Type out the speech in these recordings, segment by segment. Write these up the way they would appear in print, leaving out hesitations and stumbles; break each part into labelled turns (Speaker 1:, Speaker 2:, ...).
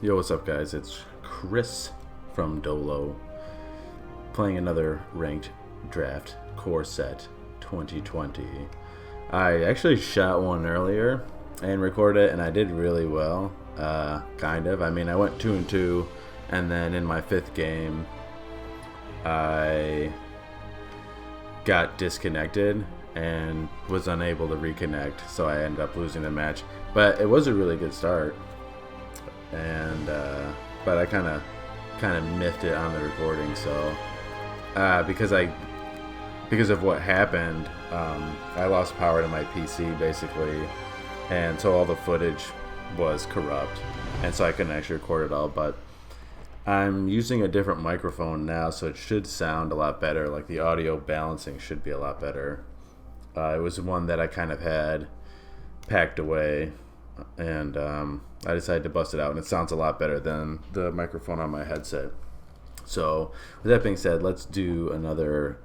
Speaker 1: Yo, what's up, guys? It's Chris from DoLO playing another ranked draft core set 2020. I actually shot one earlier and recorded it, and I did really well. Kind of. I mean, I went 2-2, and then in my fifth game, I got disconnected and was unable to reconnect, so I ended up losing the match. But it was a really good start. And but I kind of miffed it on the recording, so because of what happened, I lost power to my PC basically, and so all the footage was corrupt, and so I couldn't actually record it all. But I'm using a different microphone now, so it should sound a lot better. Like the audio balancing should be a lot better. It was one that I kind of had packed away, and I decided to bust it out, and it sounds a lot better than the microphone on my headset. So with that being said, let's do another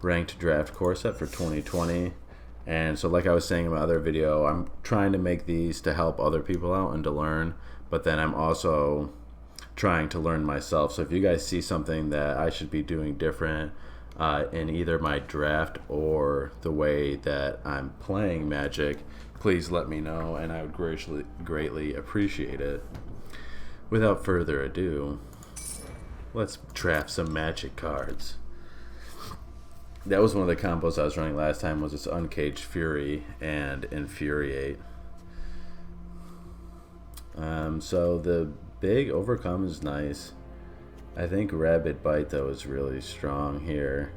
Speaker 1: ranked draft core set for 2020. And so like I was saying in my other video, I'm trying to make these to help other people out and to learn, but then I'm also trying to learn myself. So if you guys see something that I should be doing different in either my draft or the way that I'm playing Magic, please let me know, and I would greatly appreciate it. Without further ado, let's draft some Magic cards. That was one of the combos I was running last time, was this Uncaged Fury and Infuriate. So the big Overcome is nice. I think Rabid Bite, though, is really strong here.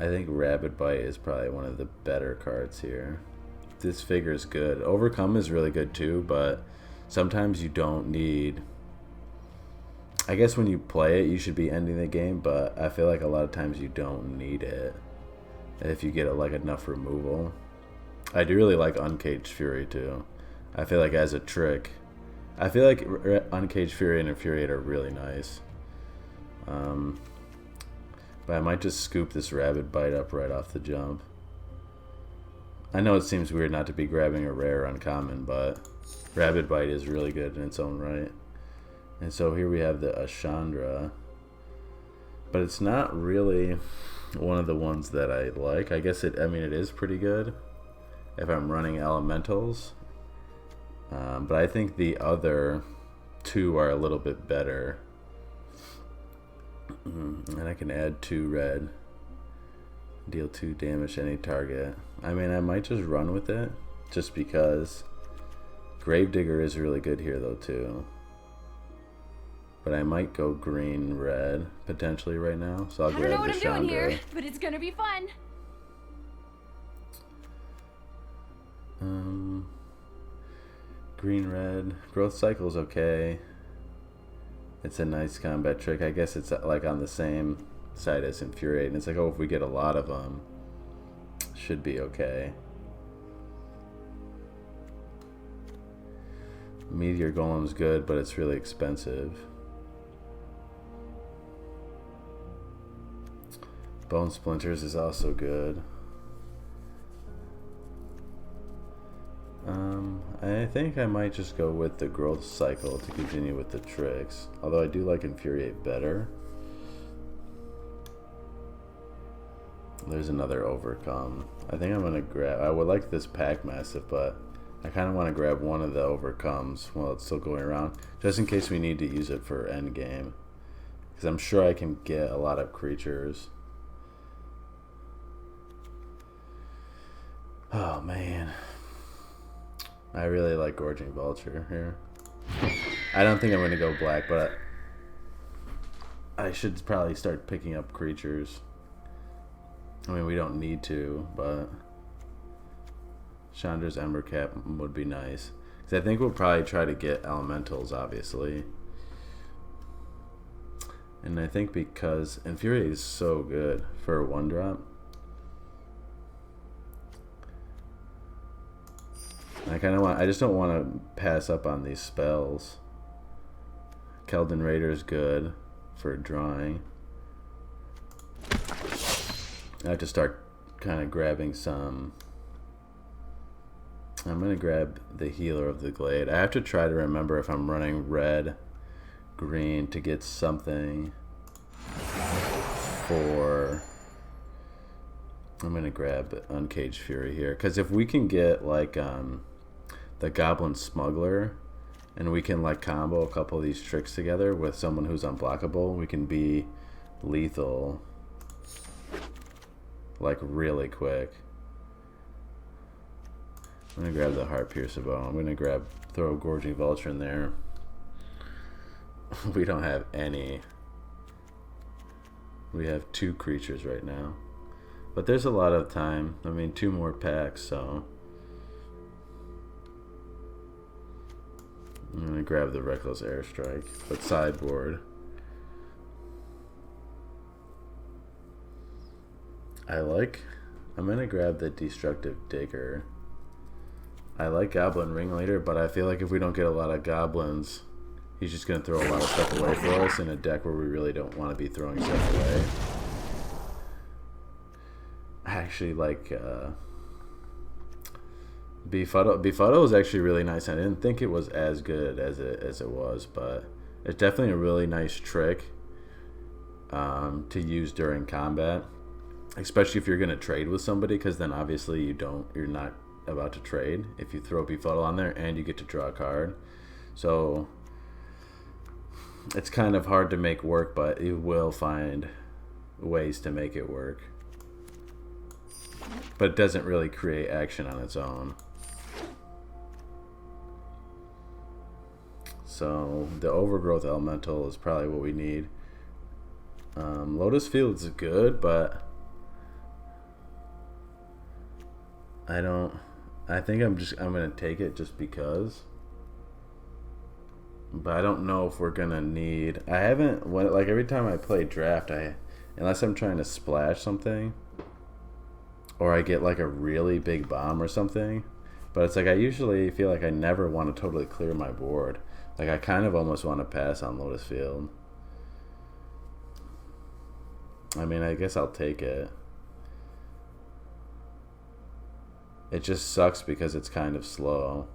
Speaker 1: I think Rabid Bite is probably one of the better cards here. This figure is good. Overcome is really good too, but sometimes you don't need... I guess when you play it, you should be ending the game, but I feel like a lot of times you don't need it if you get like enough removal. I do really like Uncaged Fury too. I feel like as a trick, I feel like Uncaged Fury and Infuriate are really nice. But I might just scoop this Rabid Bite up right off the jump. I know it seems weird not to be grabbing a rare uncommon, but Rabid Bite is really good in its own right. And so here we have the Ashandra. But it's not really one of the ones that I like. I guess it is pretty good if I'm running elementals. But I think the other two are a little bit better. And I can add 2 red. Deal 2 damage to any target. I mean, I might just run with it, just because. Gravedigger is really good here, though, too. But I might go green-red, potentially, right now. So I'll grab the Chandra. I don't know what I'm doing here,
Speaker 2: but it's gonna be fun.
Speaker 1: Green-red. Growth Cycle is okay. It's a nice combat trick. I guess it's like on the same side as Infuriate. And it's like, oh, if we get a lot of them, should be okay. Meteor Golem's good, but it's really expensive. Bone Splinters is also good. I think I might just go with the Growth Cycle to continue with the tricks. Although I do like Infuriate better. There's another Overcome. I think I'm going to grab... I would like this Pack Mastiff, but I kind of want to grab one of the Overcomes while it's still going around, just in case we need to use it for endgame. Because I'm sure I can get a lot of creatures. Oh, man. I really like Gorging Vulture here. I don't think I'm going to go black, but I should probably start picking up creatures. I mean, we don't need to, but Chandra's Embercap would be nice. Because I think we'll probably try to get elementals, obviously. And I think because Infuriate is so good for a 1-drop. I just don't want to pass up on these spells. Keldon Raider is good for drawing. I have to start kind of grabbing some I'm going to grab the Healer of the Glade. I have to try to remember if I'm running red, green to get something for... I'm going to grab Uncaged Fury here. Because if we can get, like, the Goblin Smuggler, and we can, like, combo a couple of these tricks together with someone who's unblockable, we can be lethal, like, really quick. I'm going to grab the Heart Piercer Bow. I'm going to throw Gorging Vulture in there. We don't have any. We have 2 creatures right now. But there's a lot of time. I mean, 2 more packs, so... I'm going to grab the Reckless Airstrike, but sideboard. I'm going to grab the Destructive Digger. I like Goblin Ringleader, but I feel like if we don't get a lot of goblins, he's just going to throw a lot of stuff away for us in a deck where we really don't want to be throwing stuff away. I actually like Befuddle. Befuddle is actually really nice. I didn't think it was as good as it was, but it's definitely a really nice trick to use during combat, especially if you're going to trade with somebody, because then obviously you're not about to trade if you throw Befuddle on there and you get to draw a card. So it's kind of hard to make work, but you will find ways to make it work. But it doesn't really create action on its own. So the Overgrowth Elemental is probably what we need. Lotus Field's good, but I think I'm gonna take it just because. But I don't know if we're gonna need. I haven't, like, every time I play draft, unless I'm trying to splash something, or I get like a really big bomb or something. But it's like I usually feel like I never want to totally clear my board. Like I kind of almost want to pass on Lotus Field. I mean, I guess I'll take it. It just sucks because it's kind of slow.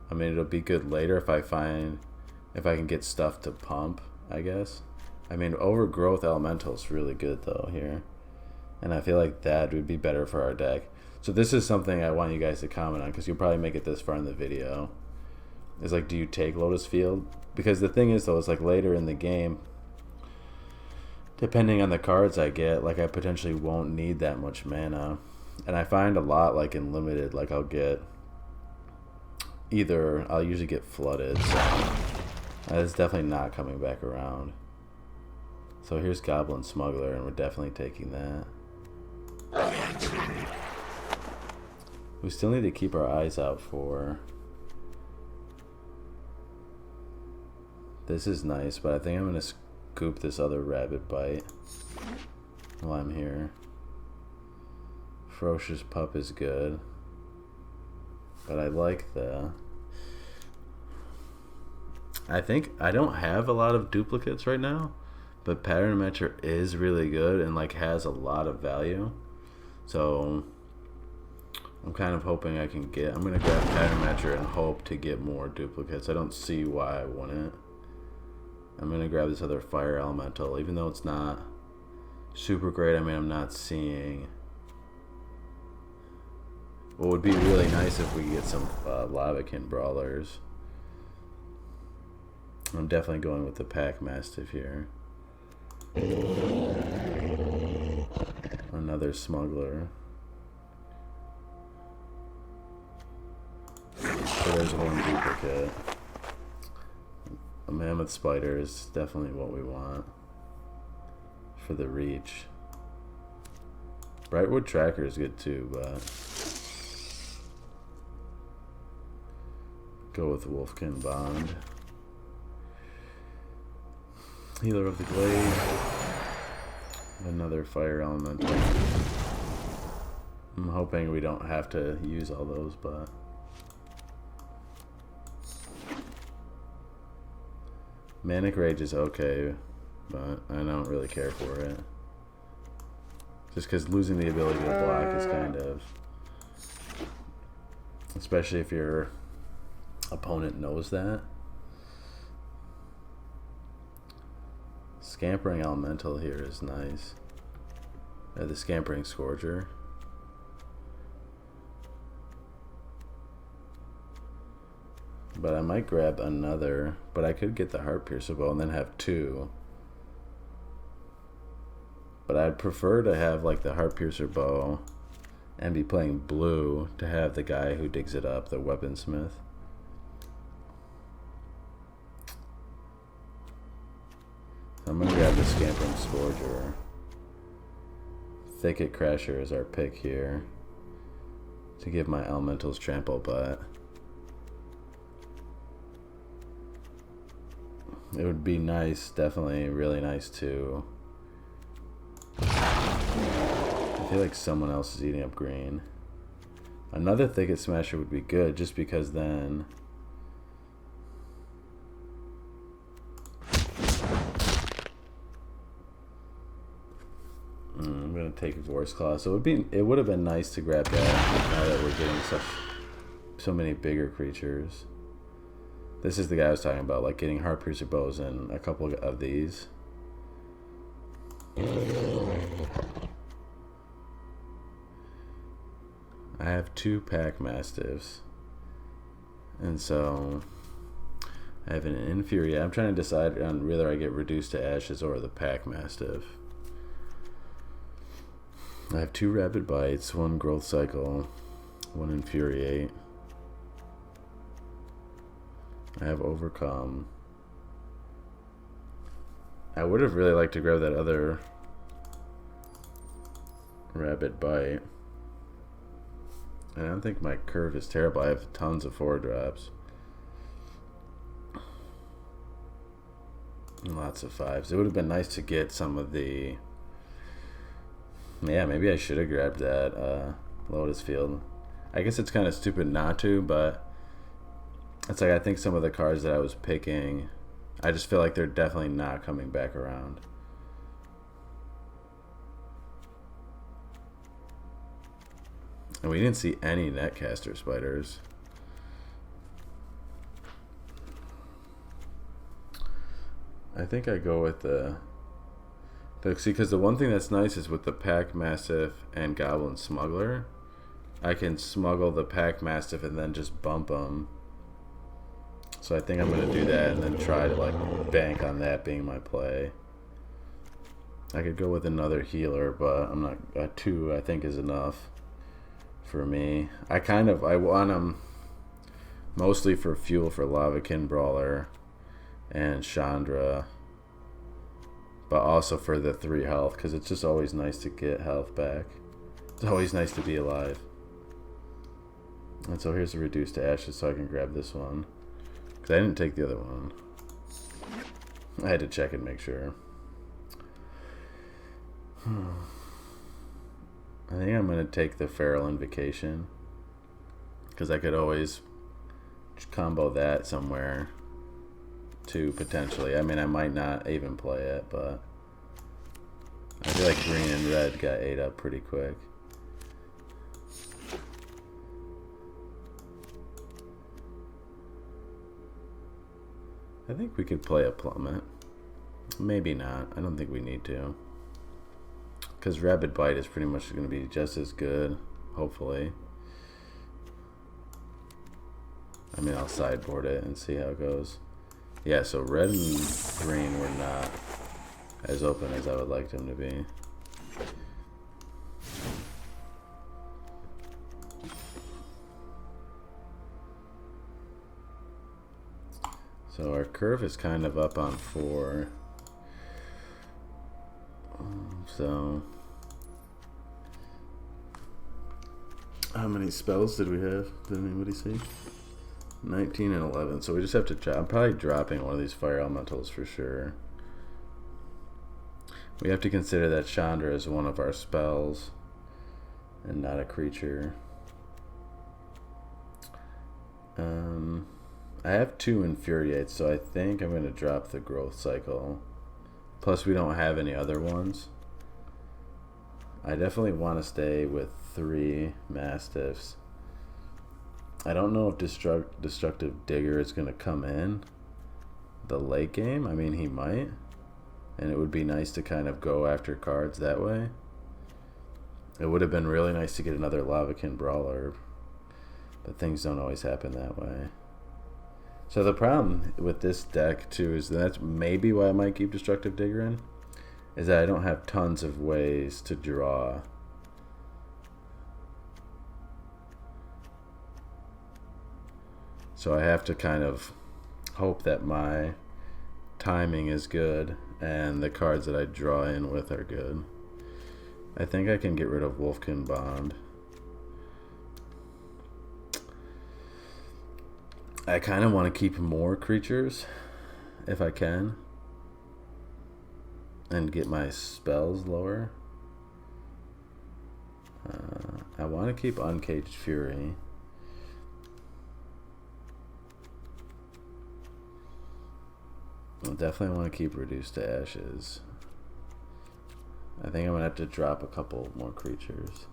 Speaker 1: I mean, it'll be good later if I can get stuff to pump, I guess. I mean, Overgrowth Elemental is really good though here. And I feel like that would be better for our deck. So this is something I want you guys to comment on, because you'll probably make it this far in the video. Is like, do you take Lotus Field? Because the thing is though, it's like later in the game, depending on the cards I get, like I potentially won't need that much mana. And I find a lot, like in limited, like I'll usually get flooded. So it's definitely not coming back around. So here's Goblin Smuggler, and we're definitely taking that. We still need to keep our eyes out for... This is nice, but I think I'm going to scoop this other Rabbit Bite while I'm here. Ferocious Pup is good, but I like the... I think I don't have a lot of duplicates right now, but Pattern Matcher is really good and like has a lot of value. So I'm kind of hoping I'm going to grab Pattern Matcher and hope to get more duplicates. I don't see why I wouldn't. I'm going to grab this other Fire Elemental, even though it's not super great. I mean, I'm not seeing... What would be really nice if we get some Lavakin Brawlers. I'm definitely going with the Pack Mastiff here. Another Smuggler. So there's one duplicate. A Mammoth Spider is definitely what we want for the reach. Brightwood Tracker is good too, but go with Wolfkin Bond. Healer of the Glade. Another Fire Elemental. I'm hoping we don't have to use all those, but... Manic Rage is okay, but I don't really care for it. Just because losing the ability to block is kind of especially if your opponent knows that. Scampering Elemental here is nice. The Scampering Scourger. But I might grab another, but I could get the Heart Piercer Bow and then have two. But I'd prefer to have like the Heart Piercer Bow and be playing blue to have the guy who digs it up, the Weaponsmith. I'm gonna grab the Scampering Scourger. Thicket Crasher is our pick here to give my elementals trample butt. It would be nice, definitely really nice to. I feel like someone else is eating up green. Another Thicket Smasher would be good just because then I'm gonna take Vor's Claw. So it would have been nice to grab that now that we're getting so many bigger creatures. This is the guy I was talking about, like getting Heart Piercer Bows and a couple of these. I have 2 Pack Mastiffs. And so I have an Infuriate. I'm trying to decide on whether I get Reduced to Ashes or the Pack Mastiff. I have 2 Rapid Bites, 1 Growth Cycle, 1 Infuriate. I have Overcome. I would have really liked to grab that other Rapid Bite. I don't think my curve is terrible. I have tons of 4-drops. And lots of 5s. It would have been nice to get some of the... Yeah, maybe I should have grabbed that Lotus Field. I guess it's kind of stupid not to, but... It's like I think some of the cards that I was picking, I just feel like they're definitely not coming back around. And we didn't see any Netcaster Spiders. I think I go with the see, because the one thing that's nice is with the Pack Mastiff and Goblin Smuggler, I can smuggle the Pack Mastiff and then just bump them. So I think I'm going to do that and then try to like bank on that being my play. I could go with another healer, but I'm not. 2 I think is enough for me. I want them mostly for fuel for Lavakin Brawler and Chandra, but also for the 3 health, because it's just always nice to get health back. It's always nice to be alive. And so here's the Reduced to Ashes, so I can grab this one. Because I didn't take the other one. I had to check and make sure. I think I'm going to take the Feral Invocation. Because I could always combo that somewhere. Too, potentially. I mean, I might not even play it, but... I feel like green and red got ate up pretty quick. I think we could play a Plummet. Maybe not. I don't think we need to. Because Rapid Bite is pretty much going to be just as good, hopefully. I mean, I'll sideboard it and see how it goes. Yeah, so red and green were not as open as I would like them to be. So our curve is kind of up on 4. So how many spells did we have? Did anybody see? 19 and 11. So we just have to I'm probably dropping one of these fire elementals for sure. We have to consider that Chandra is one of our spells and not a creature. I have 2 Infuriates, so I think I'm going to drop the Growth Cycle. Plus, we don't have any other ones. I definitely want to stay with 3 Mastiffs. I don't know if Destructive Digger is going to come in the late game. I mean, he might. And it would be nice to kind of go after cards that way. It would have been really nice to get another Lavakin Brawler. But things don't always happen that way. So the problem with this deck, too, is that's maybe why I might keep Destructive Digger in. Is that I don't have tons of ways to draw. So I have to kind of hope that my timing is good and the cards that I draw in with are good. I think I can get rid of Wolfkin Bond. I kind of want to keep more creatures if I can and get my spells lower. I want to keep Uncaged Fury. I definitely want to keep Reduced to Ashes. I think I'm going to have to drop a couple more creatures.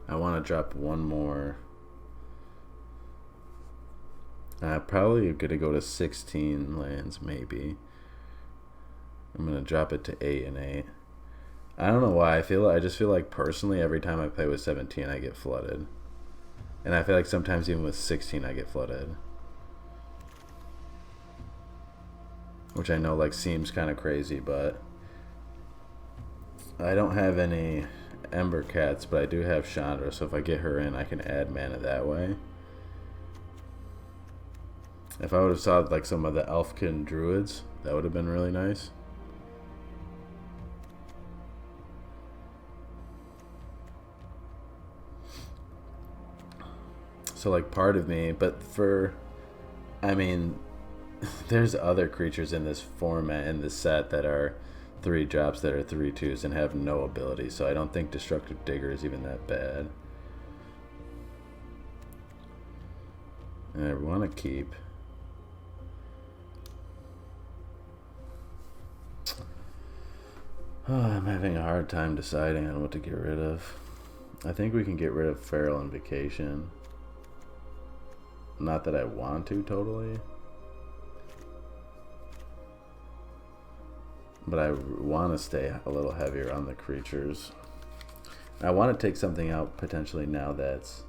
Speaker 1: I want to drop one more. Probably going to go to 16 lands, maybe. I'm going to drop it to 8 and 8. I don't know why. I just feel like personally every time I play with 17 I get flooded. And I feel like sometimes even with 16 I get flooded. Which I know like seems kind of crazy, but I don't have any Ember Cats, but I do have Chandra, so if I get her in, I can add mana that way. If I would have saw like some of the Elfkin Druids, that would have been really nice. So like part of me, but for, I mean, there's other creatures in this format, in this set, that are 3 drops that are 3/2s and have no ability, so I don't think Destructive Digger is even that bad. And I want to keep. Oh, I'm having a hard time deciding on what to get rid of. I think we can get rid of Feral Invocation. Not that I want to totally. But I want to stay a little heavier on the creatures. I want to take something out potentially now that's...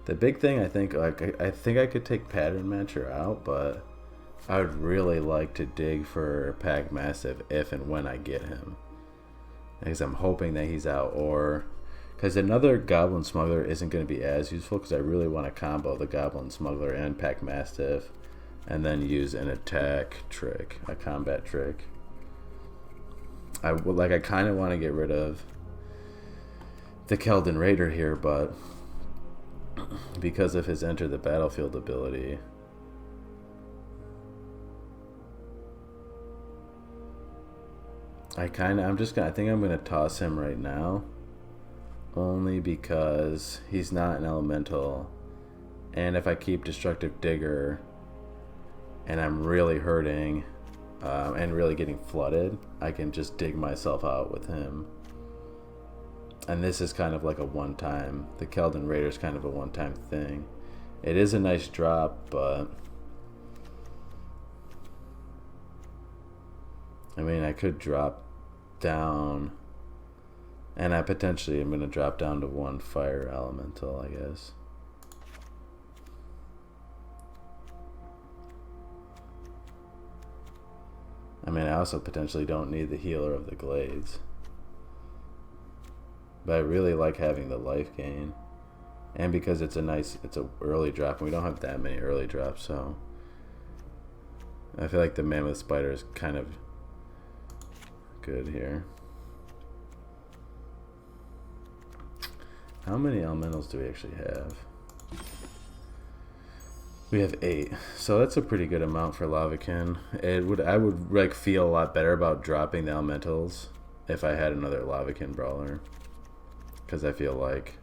Speaker 1: The big thing, I think, like I think I could take Pattern Matcher out, but I would really like to dig for Pack Massive if and when I get him. Because I'm hoping that he's out, or... Because another Goblin Smuggler isn't going to be as useful, because I really want to combo the Goblin Smuggler and Pack Mastiff, and then use an attack trick, a combat trick. I kind of want to get rid of the Keldon Raider here, but because of his Enter the Battlefield ability, I think I'm gonna toss him right now. Only because he's not an elemental, and if I keep Destructive Digger and I'm really hurting and really getting flooded, I can just dig myself out with him. And this is kind of like a one-time. The Keldon Raider is kind of a one-time thing. It is a nice drop, but I mean, I could drop down. And I potentially am going to drop down to 1 fire elemental, I guess. I mean, I also potentially don't need the Healer of the Glades. But I really like having the life gain. And because it's a early drop, and we don't have that many early drops, so I feel like the Mammoth Spider is kind of good here. How many elementals do we actually have? We have 8, so that's a pretty good amount for Lavakin. I would like feel a lot better about dropping the elementals if I had another Lavakin Brawler, because I feel like,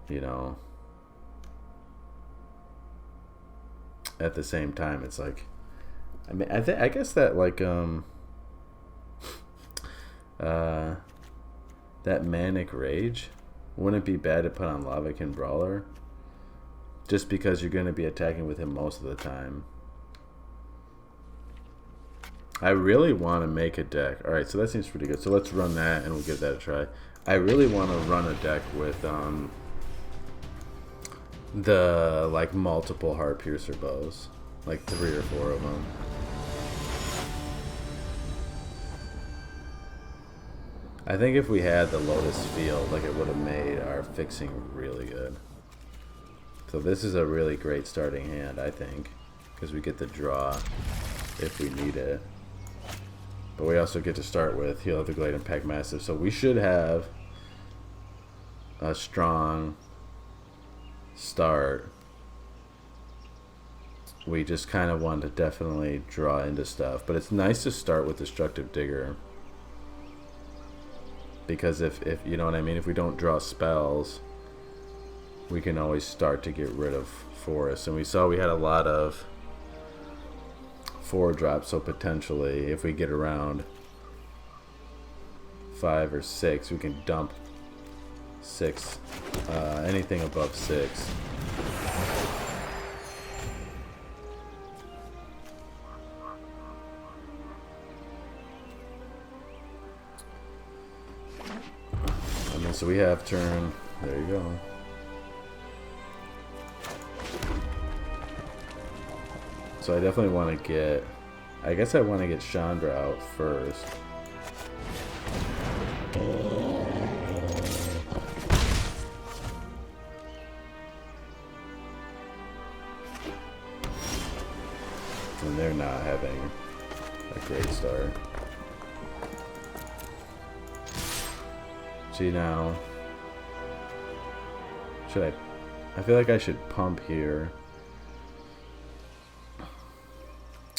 Speaker 1: you know, at the same time it's like, I mean, I guess that like That Manic Rage. Wouldn't it be bad to put on Lavakin Brawler? Just because you're going to be attacking with him most of the time. I really want to make a deck. Alright, so that seems pretty good. So let's run that and we'll give that a try. I really want to run a deck with the like multiple Heart Piercer bows. Like 3 or 4 of them. I think if we had the Lotus Field, like it would have made our fixing really good. So this is a really great starting hand, I think. Because we get the draw if we need it. But we also get to start with Heal of the Glade and Pack Massive. So we should have a strong start. We just kind of want to definitely draw into stuff. But it's nice to start with Destructive Digger. Because if you know what I mean, if we don't draw spells, we can always start to get rid of forests. And we saw we had a lot of 4 drops, so potentially if we get around 5 or 6, we can dump 6, anything above 6. So we have turn. There you go. So I definitely want to get. I guess I want to get Chandra out first. And they're not having a great start. See now, should I feel like I should pump here.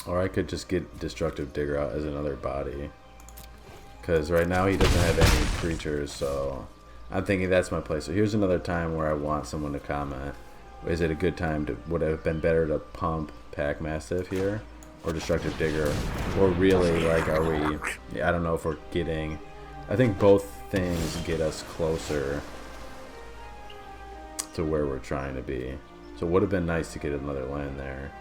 Speaker 1: Or I could just get Destructive Digger out as another body. Because right now he doesn't have any creatures, so I'm thinking that's my play. So here's another time where I want someone to comment. Is it a good time to, would it have been better to pump Pack Mastiff here? Or Destructive Digger? Or really, like, are we, I don't know if we're getting, I think both things get us closer to where we're trying to be. So it would have been nice to get another land there.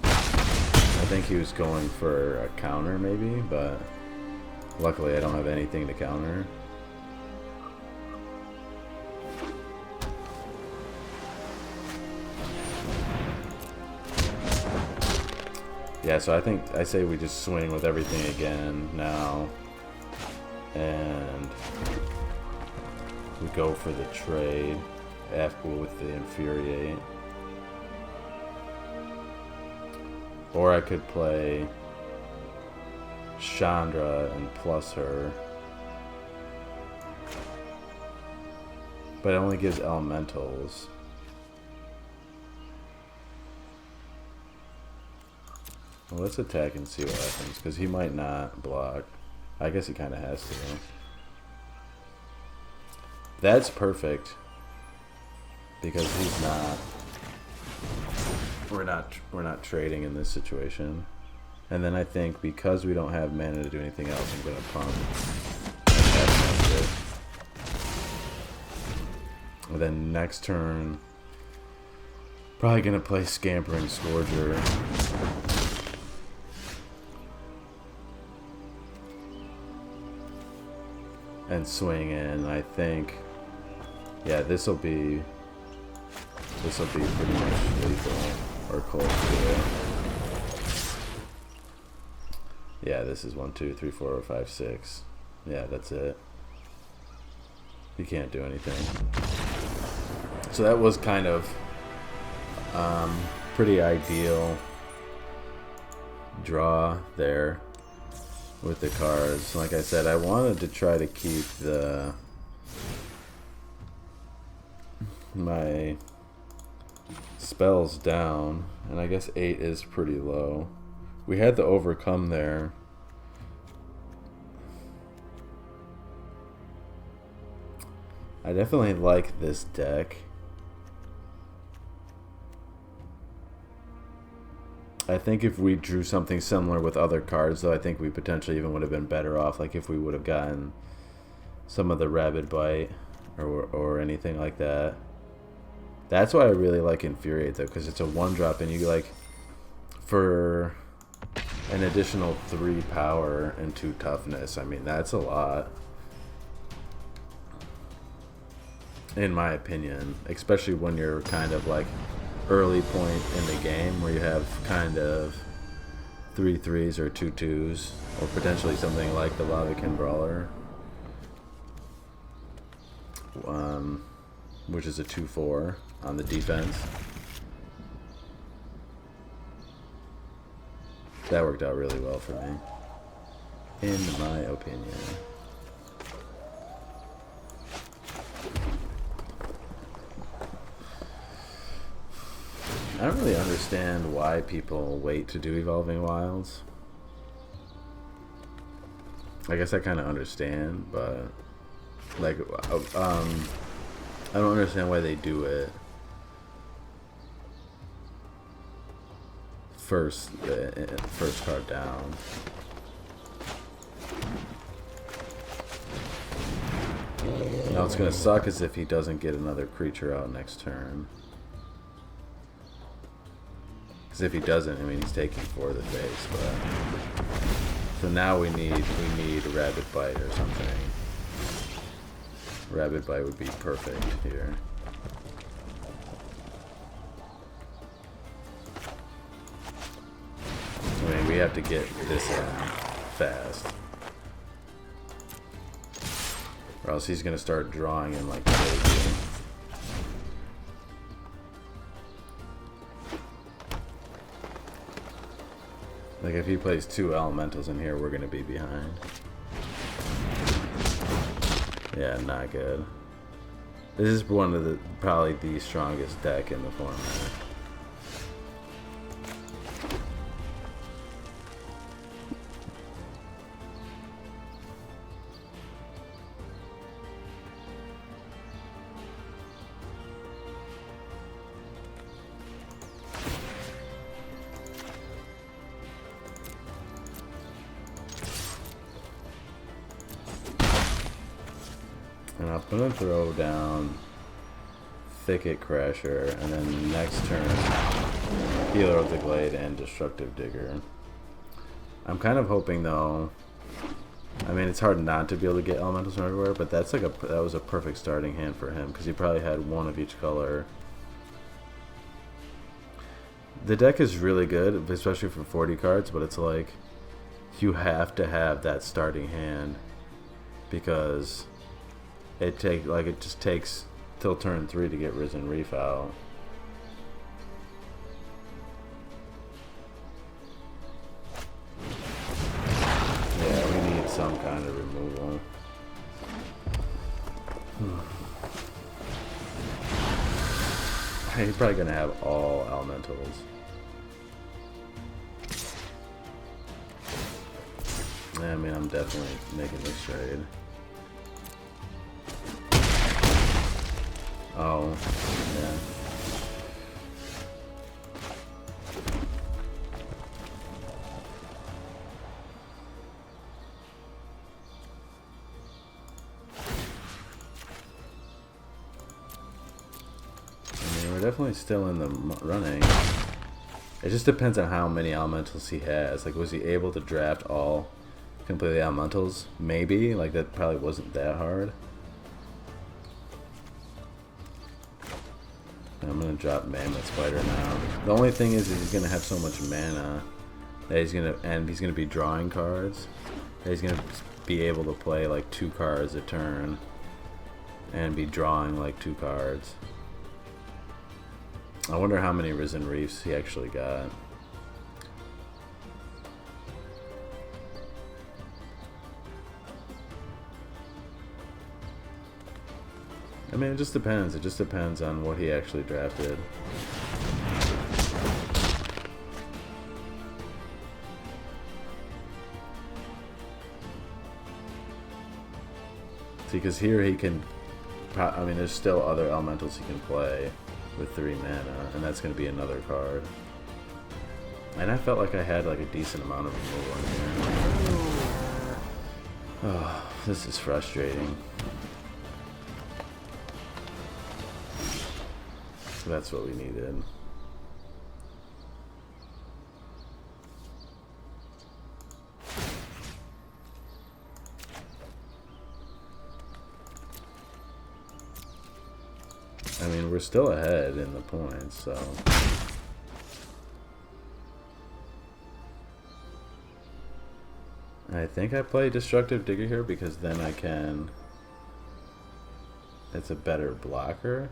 Speaker 1: I think he was going for a counter maybe, but luckily I don't have anything to counter. Yeah, so I think I say we just swing with everything again now, and we go for the trade after with the Infuriate. Or I could play Chandra and plus her, but it only gives elementals. Well, let's attack and see what happens, because he might not block. I guess he kind of has to. That's perfect, because he's not. We're not trading in this situation. And then I think because we don't have mana to do anything else, I'm gonna pump. And then next turn, probably gonna play Scampering Scourger. And swing in. I think, yeah, this will be pretty much lethal or close to it. Yeah, this is 1, 2, 3, 4, 5, 6. Yeah, that's it. You can't do anything. So that was kind of pretty ideal draw there with the cards. Like I said, I wanted to try to keep my spells down, and I guess 8 is pretty low. We had to overcome there. I definitely like this deck. I think if we drew something similar with other cards, though, I think we potentially even would have been better off. Like if we would have gotten some of the Rabid Bite or anything like that. That's why I really like Infuriate, though, because it's a 1-drop, and you like for an additional 3 power and 2 toughness. I mean, that's a lot, in my opinion, especially when you're kind of like early point in the game where you have kind of 3 3s or 2 2s, or potentially something like the Mulliganagain Brawler, which is a 2/4 on the defense. That worked out really well for me, in my opinion. I don't really understand why people wait to do Evolving Wilds. I guess I kind of understand, but like, I don't understand why they do it first card down. Now it's gonna suck as if he doesn't get another creature out next turn. Because if he doesn't, I mean, he's taking 4 of the face. But so now we need a Rabid Bite or something. Rabid Bite would be perfect here. I mean, we have to get this in fast, or else he's gonna start drawing in like crazy. Like if he plays 2 elementals in here, we're gonna be behind. Yeah, not good. This is one of probably the strongest deck in the format. And I'm gonna throw down Thicket Crasher, and then next turn Healer of the Glade and Destructive Digger. I'm kind of hoping, though, I mean, it's hard not to be able to get elementals from everywhere, but that's like that was a perfect starting hand for him, because he probably had 1 of each color. The deck is really good, especially for 40 cards, but it's like you have to have that starting hand, because it just takes till turn 3 to get Risen Reef out. Yeah, we need some kind of removal. He's probably gonna have all elementals. Yeah, I mean, I'm definitely making this trade. Oh, yeah. I mean, we're definitely still in the running. It just depends on how many elementals he has. Like, was he able to draft all completely elementals? Maybe. Like, that probably wasn't that hard. I'm gonna drop Mammoth Spider now. The only thing is he's gonna have so much mana that he's gonna be drawing cards. That he's gonna be able to play like 2 cards a turn and be drawing like 2 cards. I wonder how many Risen Reefs he actually got. I mean, it just depends. It just depends on what he actually drafted. See, because here he can... I mean, there's still other elementals he can play with 3 mana, and that's going to be another card. And I felt like I had like a decent amount of removal in here. Oh, this is frustrating. That's what we needed. I mean, we're still ahead in the points, so... I think I play Destructive Digger here because then I can... It's a better blocker.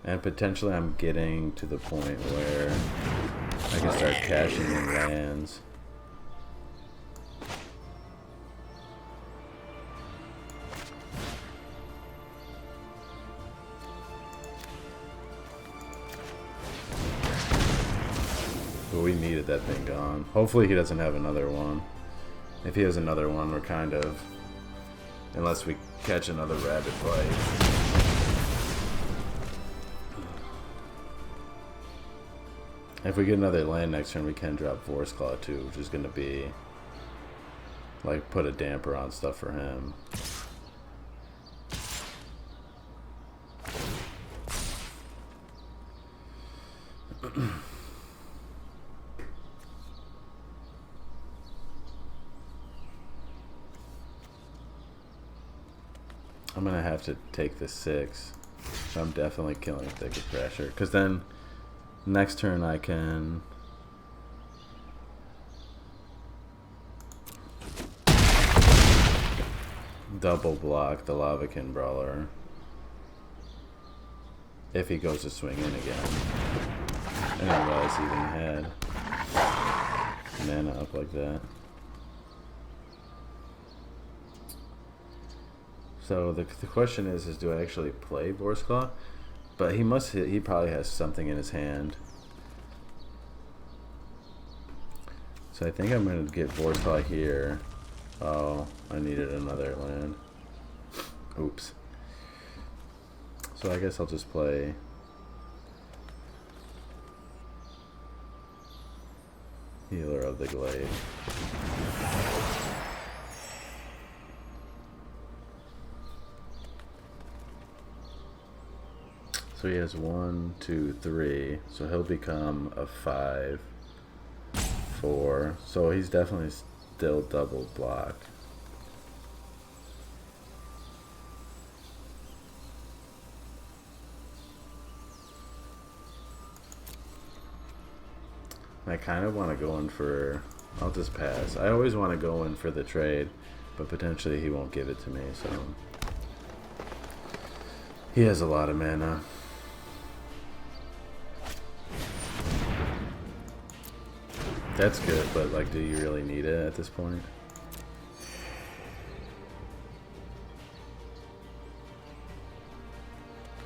Speaker 1: And potentially I'm getting to the point where I can start cashing in lands. But we needed that thing gone. Hopefully he doesn't have another one. If he has another one, we're kind of... Unless we catch another rabbit bite. If we get another land next turn, we can drop Force Claw too, which is going to be... Like, put a damper on stuff for him. I'm gonna have to take the 6. So I'm definitely killing Thicket Crasher. Because then, next turn I can... double block the Lavakin Brawler. If he goes to swing in again. I didn't realize he even had mana up like that. So the question is do I actually play Boar's Claw? But he probably has something in his hand. So I think I'm going to get Boar's Claw here. Oh, I needed another land. Oops. So I guess I'll just play... Healer of the Glade. So he has 1, 2, 3. So he'll become a 5, 4. So he's definitely still double block. I kind of want to go in for... I'll just pass. I always want to go in for the trade, but potentially he won't give it to me, so... He has a lot of mana. That's good, but like, do you really need it at this point?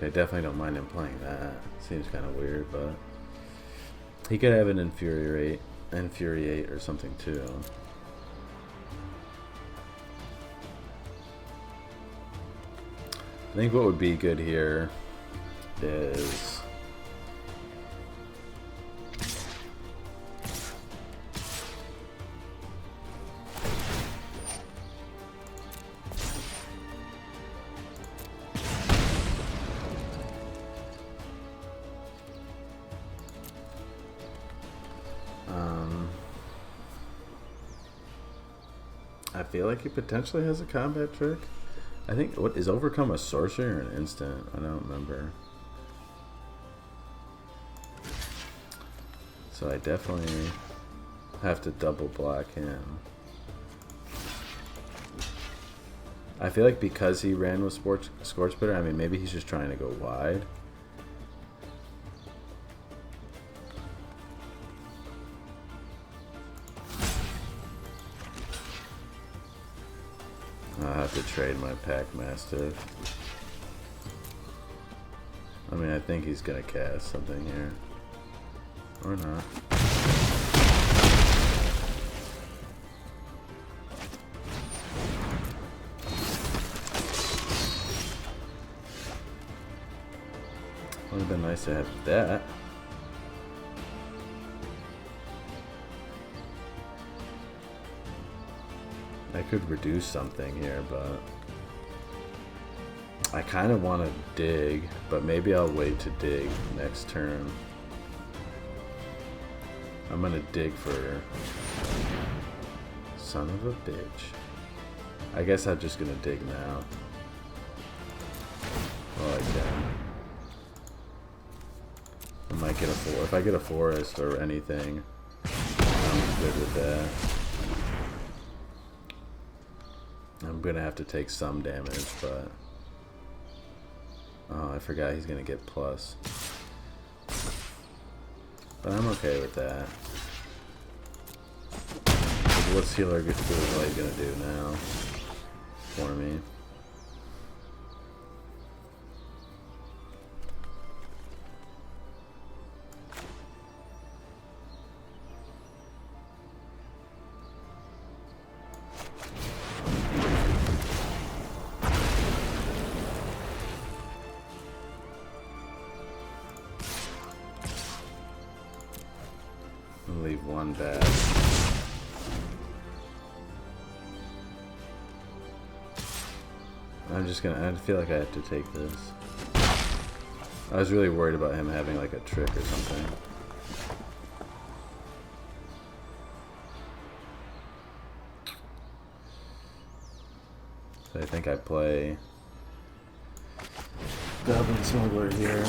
Speaker 1: I definitely don't mind him playing that. Seems kind of weird, but he could have an infuriate or something too. I think what would be good here is I feel like he potentially has a combat trick. I think, what is Overcome a sorcery or an instant? I don't remember. So I definitely have to double block him. I feel like because he ran with Scorchbitter, I mean, maybe he's just trying to go wide. I'll have to trade my Pack Mastiff. I mean, I think he's gonna cast something here. Or not. Would have been nice to have that. I could reduce something here, but I kind of want to dig, but maybe I'll wait to dig next turn. I'm gonna dig for son of a bitch. I guess I'm just gonna dig now. Oh, I can. I might get a forest. If I get a forest or anything, I'm good with that. I'm gonna have to take some damage, but oh, I forgot he's gonna get plus. But I'm okay with that. What's Healer Blade gonna do now for me? Leave one bad. I feel like I have to take this. I was really worried about him having like a trick or something. So I think I play Goblin Smuggler here.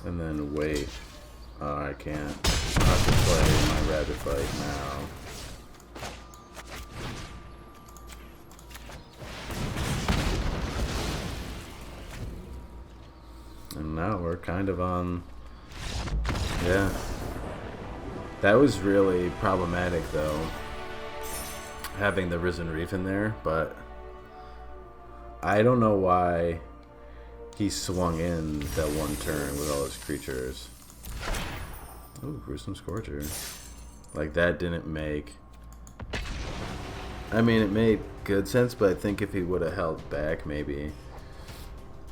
Speaker 1: And then wait. Oh, I can't. I'll have to play my Rabbit Fight now. And now we're kind of on... Yeah. That was really problematic, though, having the Risen Reef in there, but I don't know why he swung in that one turn with all his creatures. Ooh, Gruesome Scorcher. Like, that didn't make... I mean, it made good sense, but I think if he would have held back, maybe...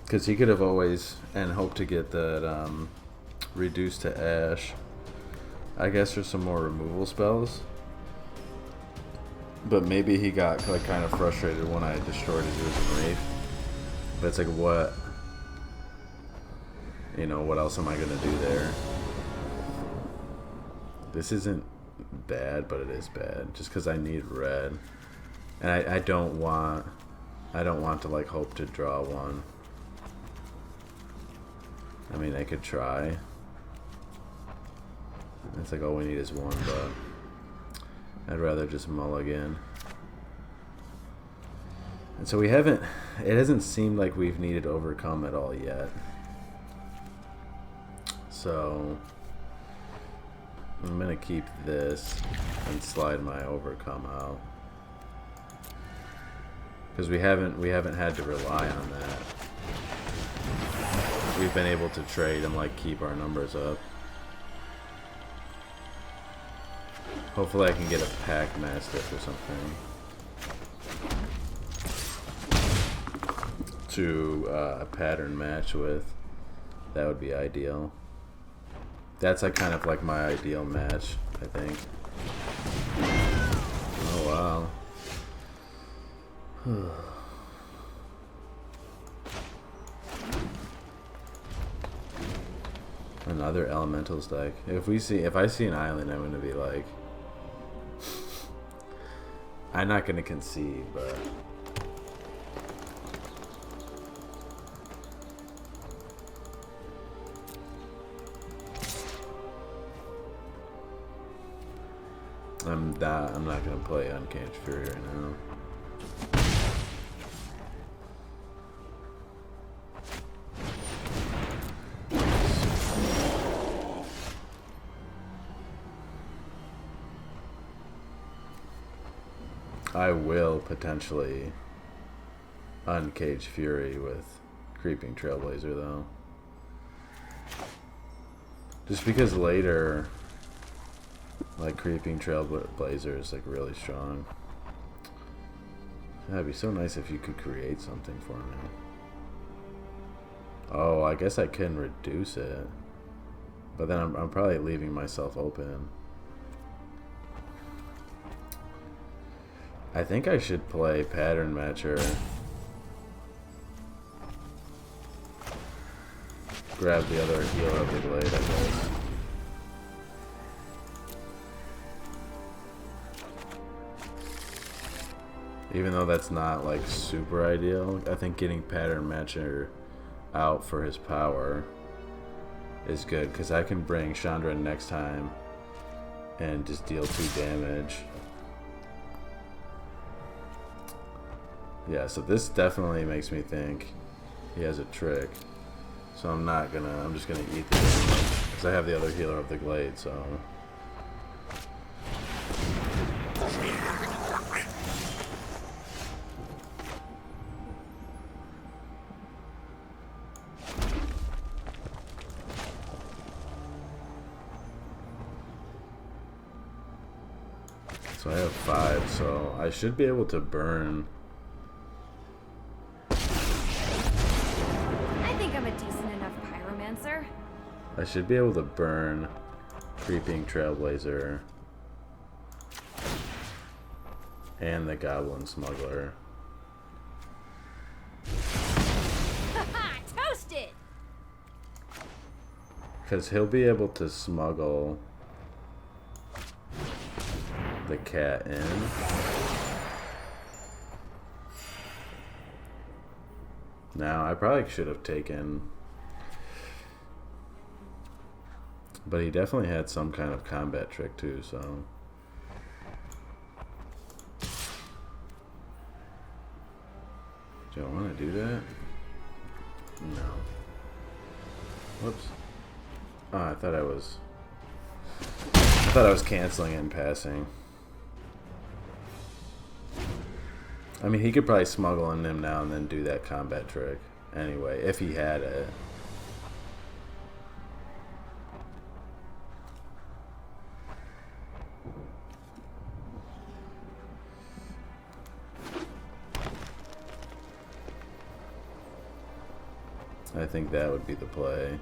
Speaker 1: Because he could have always... and hoped to get that reduced to ash. I guess there's some more removal spells. But maybe he got like kind of frustrated when I destroyed his Risen Reef. But it's like, what... You know, what else am I gonna do there? This isn't bad, but it is bad. Just because I need red. And I don't want... I don't want to, like, hope to draw one. I mean, I could try. It's like all we need is one, but... I'd rather just mulligan. And so we haven't... It hasn't seemed like we've needed overcome at all yet. So... I'm gonna keep this and slide my overcome out. Because we haven't had to rely on that. We've been able to trade and like keep our numbers up. Hopefully I can get a Pack Mastiff or something to a pattern match with. That would be ideal. That's like kind of like my ideal match, I think. Oh wow. Another elementals deck. If I see an island, I'm gonna be like, I'm not gonna concede, but I'm not gonna play Uncaged Fury right now. I will potentially Uncaged Fury with Creeping Trailblazer though. Just because later, like, Creeping Trailblazer is like really strong. That'd be so nice if you could create something for me. Oh, I guess I can reduce it. But then I'm probably leaving myself open. I think I should play Pattern Matcher. Grab the other healer of the blade, I guess. Even though that's not like super ideal, I think getting Pattern Matcher out for his power is good, because I can bring Chandra next time and just deal 2 damage. Yeah, so this definitely makes me think he has a trick. So I'm just gonna eat the damage, because I have the other healer of the glade, so. So I have 5, so I should be able to burn.
Speaker 2: I think I'm a decent enough pyromancer.
Speaker 1: I should be able to burn Creeping Trailblazer and the Goblin Smuggler.
Speaker 2: Haha, toasted!
Speaker 1: Because he'll be able to smuggle the cat in. Now, I probably should have taken... But he definitely had some kind of combat trick too, so... Do I want to do that? No. Whoops. Oh, I thought I was canceling and passing. I mean, he could probably smuggle in him now and then do that combat trick. Anyway, if he had it. I think that would be the play.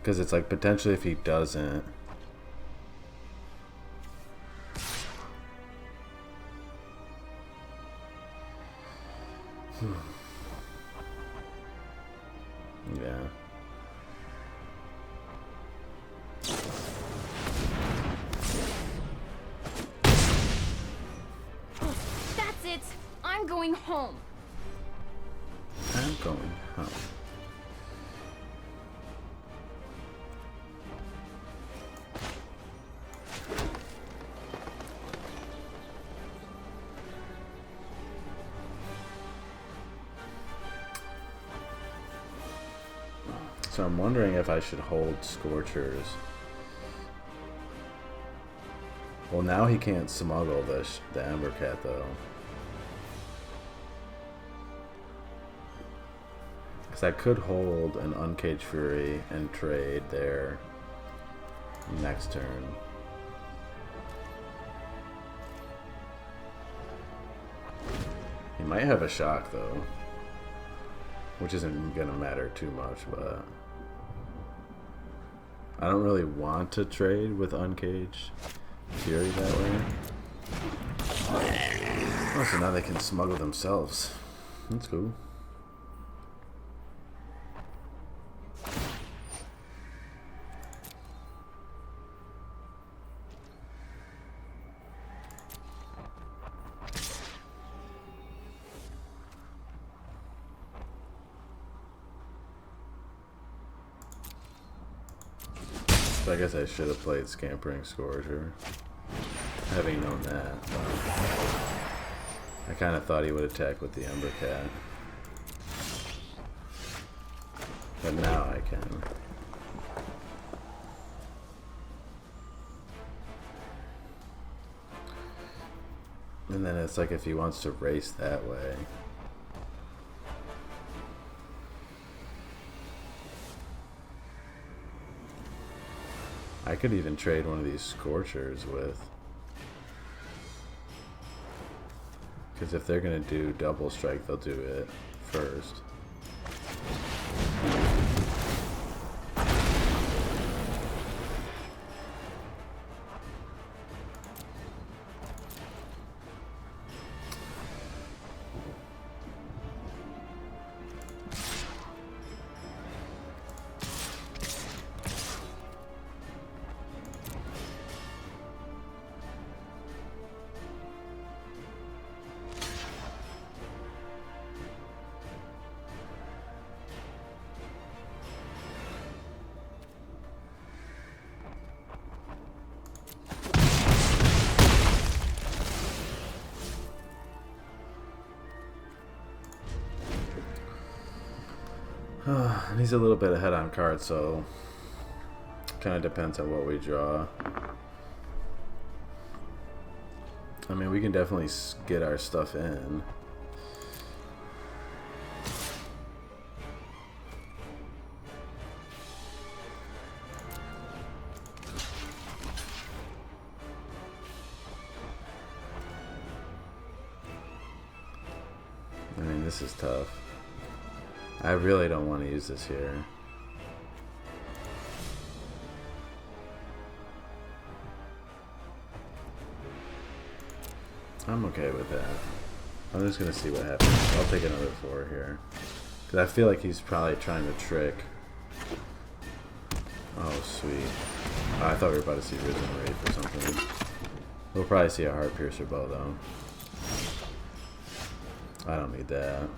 Speaker 1: Because it's like, potentially if he doesn't... Yeah.
Speaker 2: That's it! I'm going home!
Speaker 1: I'm going home. So I'm wondering if I should hold Scorchers. Well, now he can't smuggle the Ember Cat though. Because I could hold an Uncaged Fury and trade there next turn. He might have a shock though, which isn't gonna matter too much, but I don't really want to trade with Uncaged Fury that way. Oh, so now they can smuggle themselves. That's cool. So I guess I should have played Scampering Scourger, having known that. I kind of thought he would attack with the Ember Cat. But now I can. And then it's like if he wants to race that way. I could even trade one of these Scorchers with. Because if they're going to do double strike, they'll do it first. And he's a little bit ahead on cards, so kind of depends on what we draw. I mean, we can definitely get our stuff in. I mean, this is tough. I really don't want to use this here. I'm okay with that. I'm just going to see what happens. I'll take another 4 here. Because I feel like he's probably trying to trick. Oh, sweet. Oh, I thought we were about to see Risen Wraith or something. We'll probably see a Heart Piercer bow, though. I don't need that.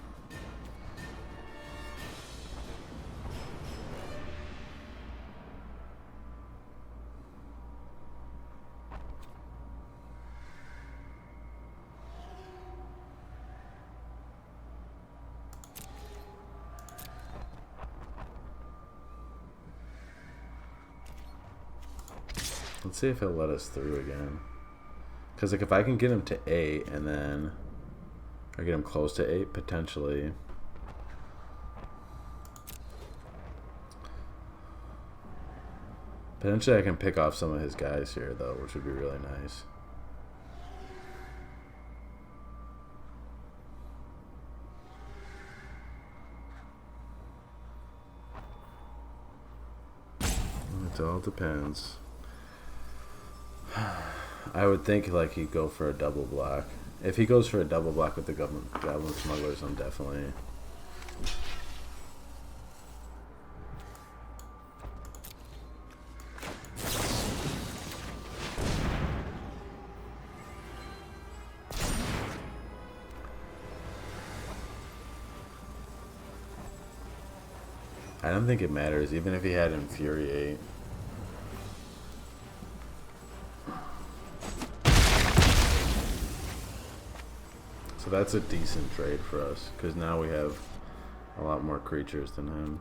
Speaker 1: Let's see if he'll let us through again. Because like if I can get him to 8 and then or get him close to 8 potentially. Potentially I can pick off some of his guys here though, which would be really nice. It all depends. I would think like he'd go for a double block. If he goes for a double block with the Goblin Smugglers, I'm definitely... I don't think it matters, even if he had Infuriate. So that's a decent trade for us, because now we have a lot more creatures than him.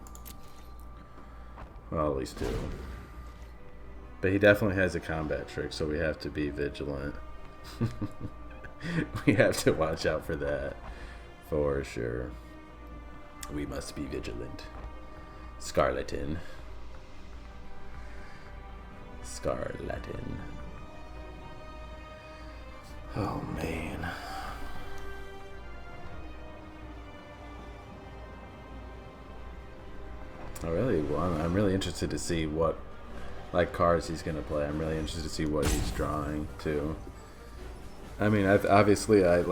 Speaker 1: Well, at least 2. But he definitely has a combat trick, so we have to be vigilant. We have to watch out for that, for sure. We must be vigilant. Scarletin. Scarletin. Oh, man. I'm really interested to see what like cards he's gonna play. I'm really interested to see what he's drawing too. I mean, obviously I'm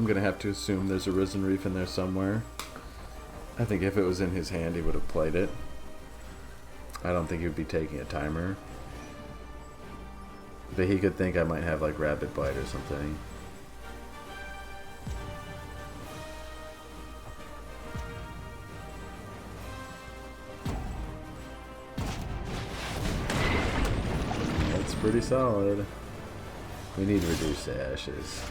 Speaker 1: gonna have to assume there's a Risen Reef in there somewhere. I think if it was in his hand, he would have played it. I don't think he would be taking a timer. But he could think I might have like Rapid Bite or something. That's pretty solid. We need to reduce the ashes.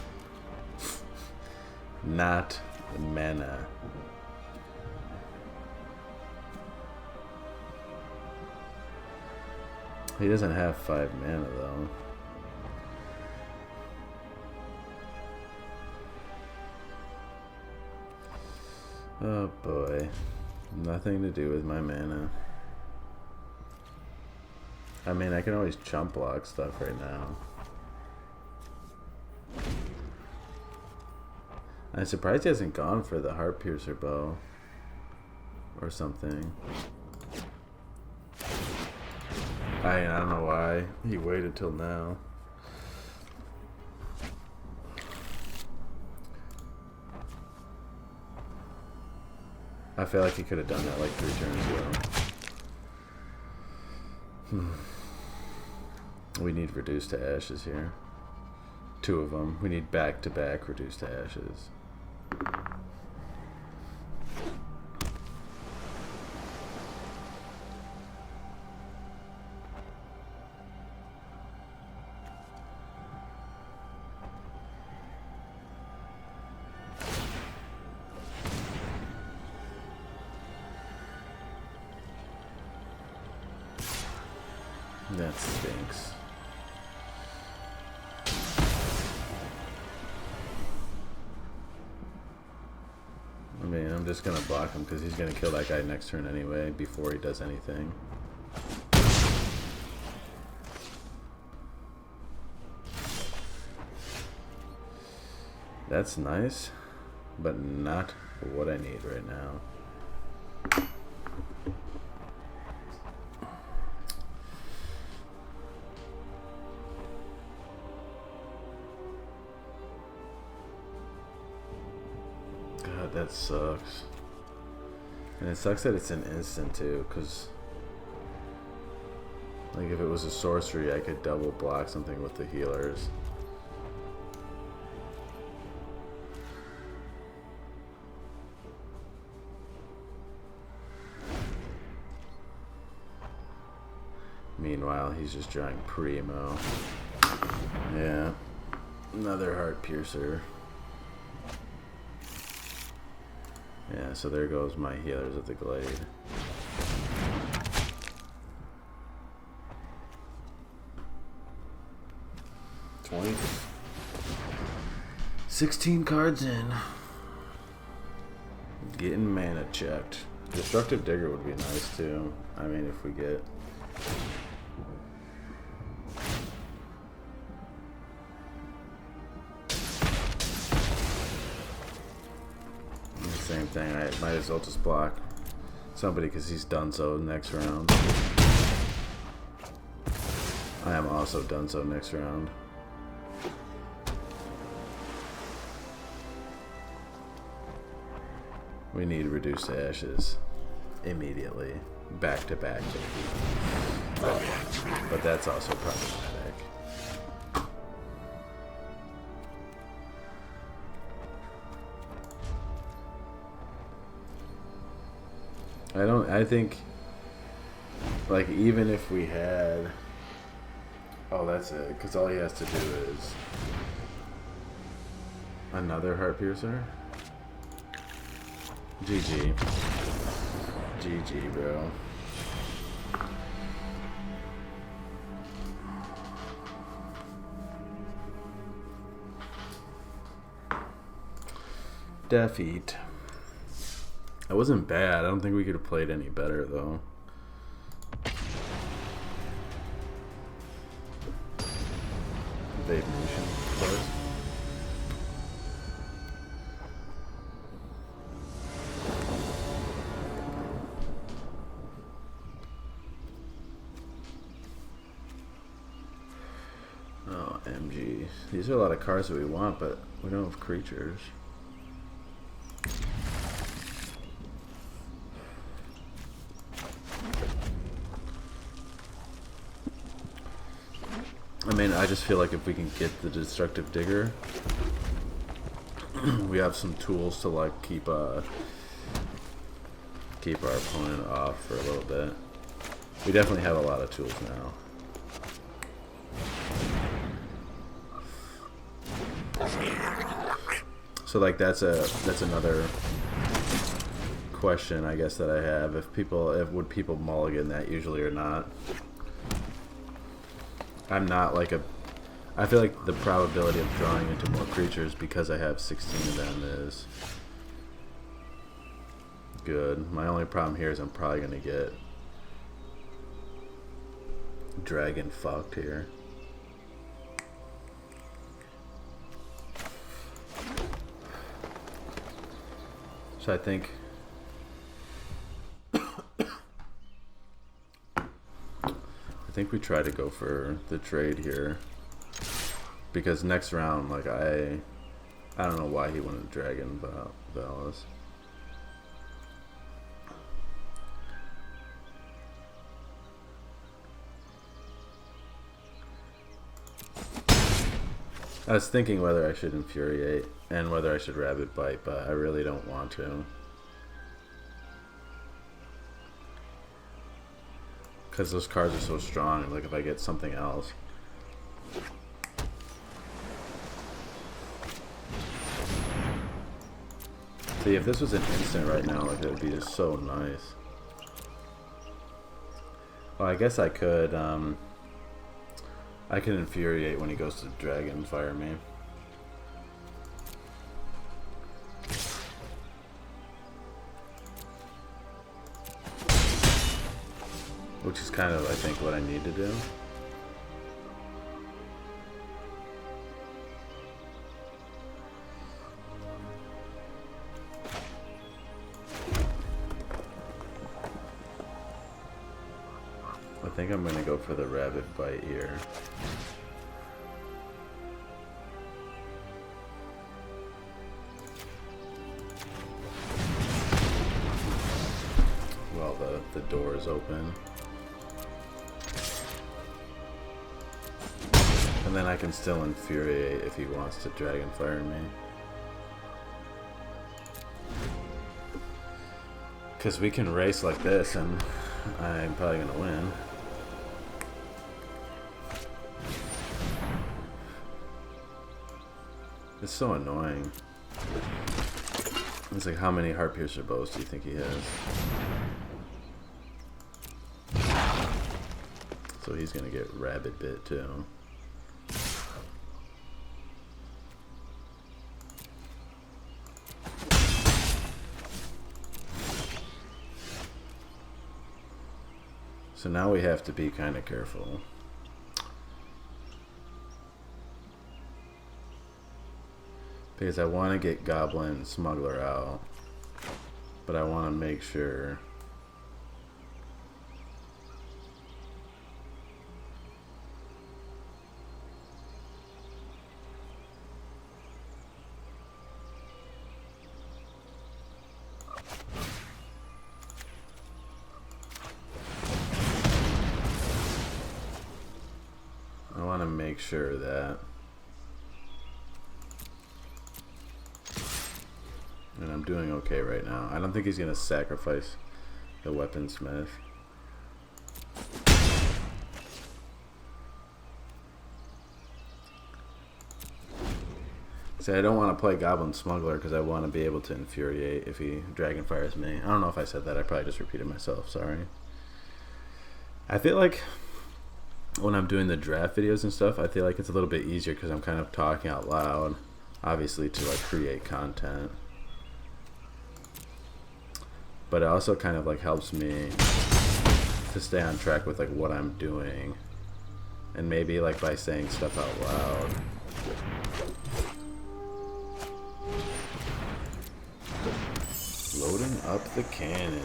Speaker 1: Not the mana. He doesn't have 5 mana though. Oh boy. Nothing to do with my mana. I mean, I can always chump block stuff right now. I'm surprised he hasn't gone for the Heart Piercer bow. or something. I don't know why he waited till now. I feel like he could have done that like 3 turns ago. We need reduced to ashes here. 2 of them. We need back-to-back reduced to ashes. That stinks. I mean, I'm just gonna block him because he's gonna kill that guy next turn anyway before he does anything. That's nice, but not what I need right now. That sucks. And it sucks that it's an instant too, because like if it was a sorcery I could double block something with the healers. Meanwhile he's just drawing primo. Yeah. Another heart piercer. Yeah, so there goes my healers of the glade. $20. 16 cards in. Getting mana checked. Destructive Digger would be nice too. I mean, if we get... Same thing, I might as well just block somebody because he's done so next round. I am also done so next round. We need reduced to ashes immediately. Back to back. But that's also problematic. I think, like, even if we had, oh, that's it, because all he has to do is another heart piercer. GG. GG, bro. Defeat. That wasn't bad. I don't think we could have played any better, though. Vape Nation, of course. Oh, MG. These are a lot of cards that we want, but we don't have creatures. I mean, I just feel like if we can get the Destructive Digger, we have some tools to like keep our opponent off for a little bit. We definitely have a lot of tools now. So like that's another question I guess that I have. Would people mulligan that usually or not? I'm not like I feel like the probability of drawing into more creatures because I have 16 of them is good. My only problem here is I'm probably going to get dragon fucked here. So I think think we try to go for the trade here. Because next round, like, I don't know why he wanted Dragon Valis. I was thinking whether I should Infuriate and whether I should Rabid Bite, but I really don't want to. Because those cards are so strong, like if I get something else. See, if this was an instant right now, like it would be just so nice. Well, I guess I could Infuriate when he goes to Dragon Fire me. Which is kind of, I think, what I need to do. I think I'm going to go for the Rabid Bite here. Well, the door is open. And then I can still Infuriate if he wants to Dragon Fire me. Because we can race like this and I'm probably going to win. It's so annoying. It's like, how many Heart Piercer bows do you think he has? So he's gonna get Rabid Bit too. So now we have to be kind of careful. Because I want to get Goblin Smuggler out, but I want to make sure that. And I'm doing okay right now. I don't think he's gonna sacrifice the Weaponsmith. See, I don't want to play Goblin Smuggler because I want to be able to Infuriate if he Dragon Fires me. I don't know if I said that. I probably just repeated myself. Sorry. I feel like when I'm doing the draft videos and stuff, I feel like it's a little bit easier because I'm kind of talking out loud, obviously, to like create content. But it also kind of like helps me to stay on track with like what I'm doing, and maybe like by saying stuff out loud. Loading up the cannon.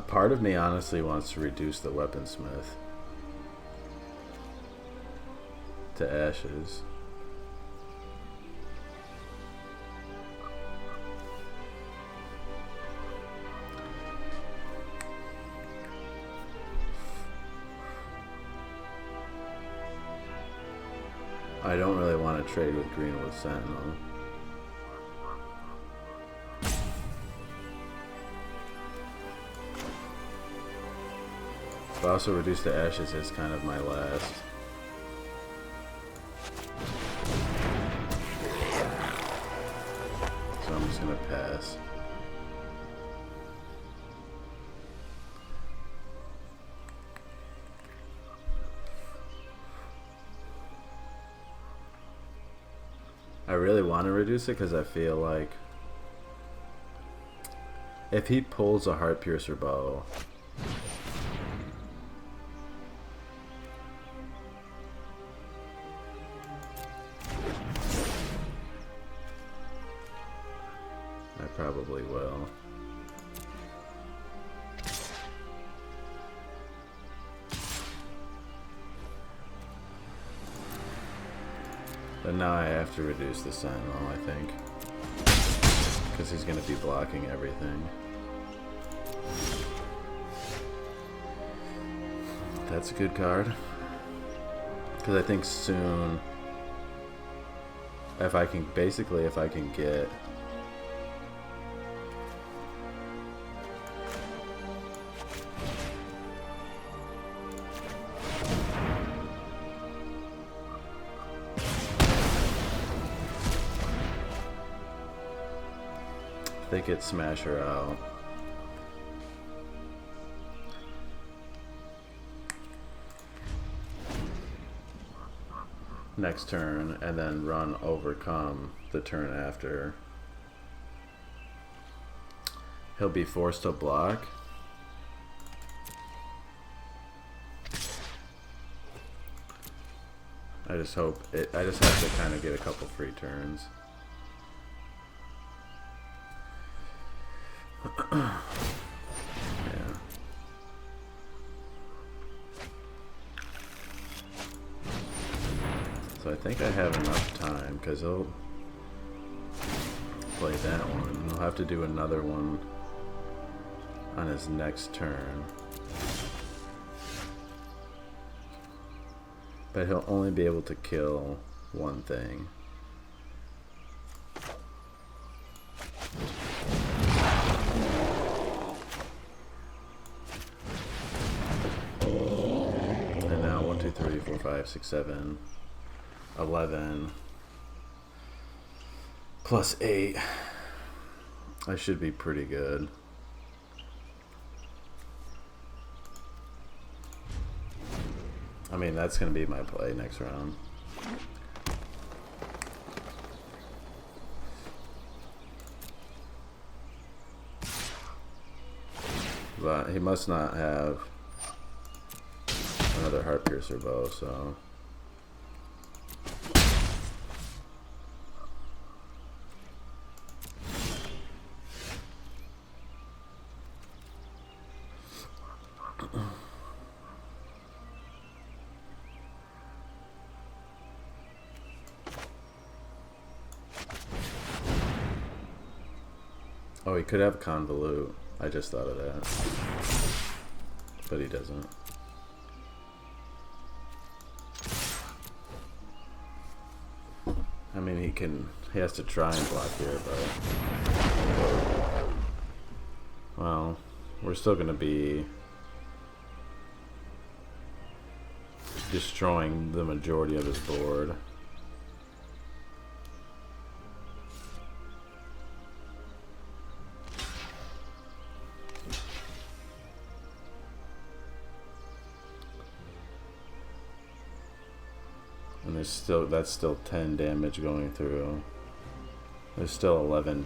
Speaker 1: Part of me honestly wants to reduce the Weaponsmith to ashes. I don't really want to trade with Greenwood Sentinel. But also reduce the ashes is kind of my last. So I'm just gonna pass. I really want to reduce it because I feel like if he pulls a Heart Piercer bow, I probably will. But now I have to reduce the Sentinel, I think. Because he's going to be blocking everything. That's a good card. Because I think soon, if I can get they could smash her out. Next turn, and then run overcome the turn after. He'll be forced to block. I just hope it. I just have to kind of get a couple free turns. Yeah. So I think I have enough time because he'll play that one. He'll have to do another one on his next turn. But he'll only be able to kill one thing. And now 1, 2, 3, 4, 5, 6, 7, 11 plus 8. I should be pretty good. I mean, that's going to be my play next round. But he must not have another Heart Piercer bow, so... Oh, he could have Convolute. I just thought of that. But he doesn't. I mean, he has to try and block here, but... Well, we're still going to be destroying the majority of his board. And that's still 10 damage going through. There's still 11.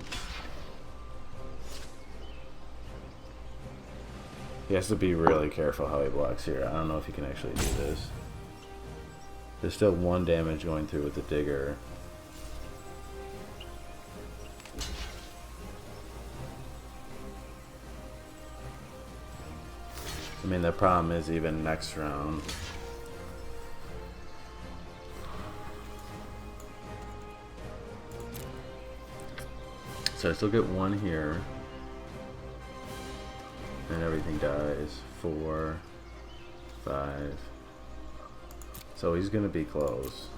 Speaker 1: He has to be really careful how he blocks here. I don't know if he can actually do this. There's still 1 damage going through with the digger. I mean, the problem is even next round. So I still get 1 here. And everything dies. 4, 5. So he's gonna be close.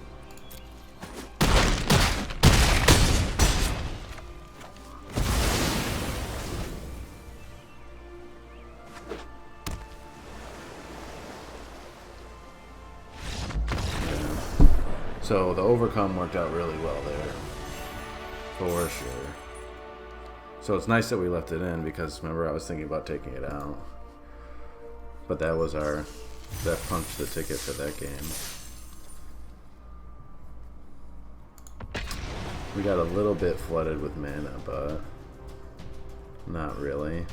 Speaker 1: So the overcome worked out really well there. For sure. So it's nice that we left it in because remember I was thinking about taking it out. But that was that punched the ticket for that game. We got a little bit flooded with mana, but not really.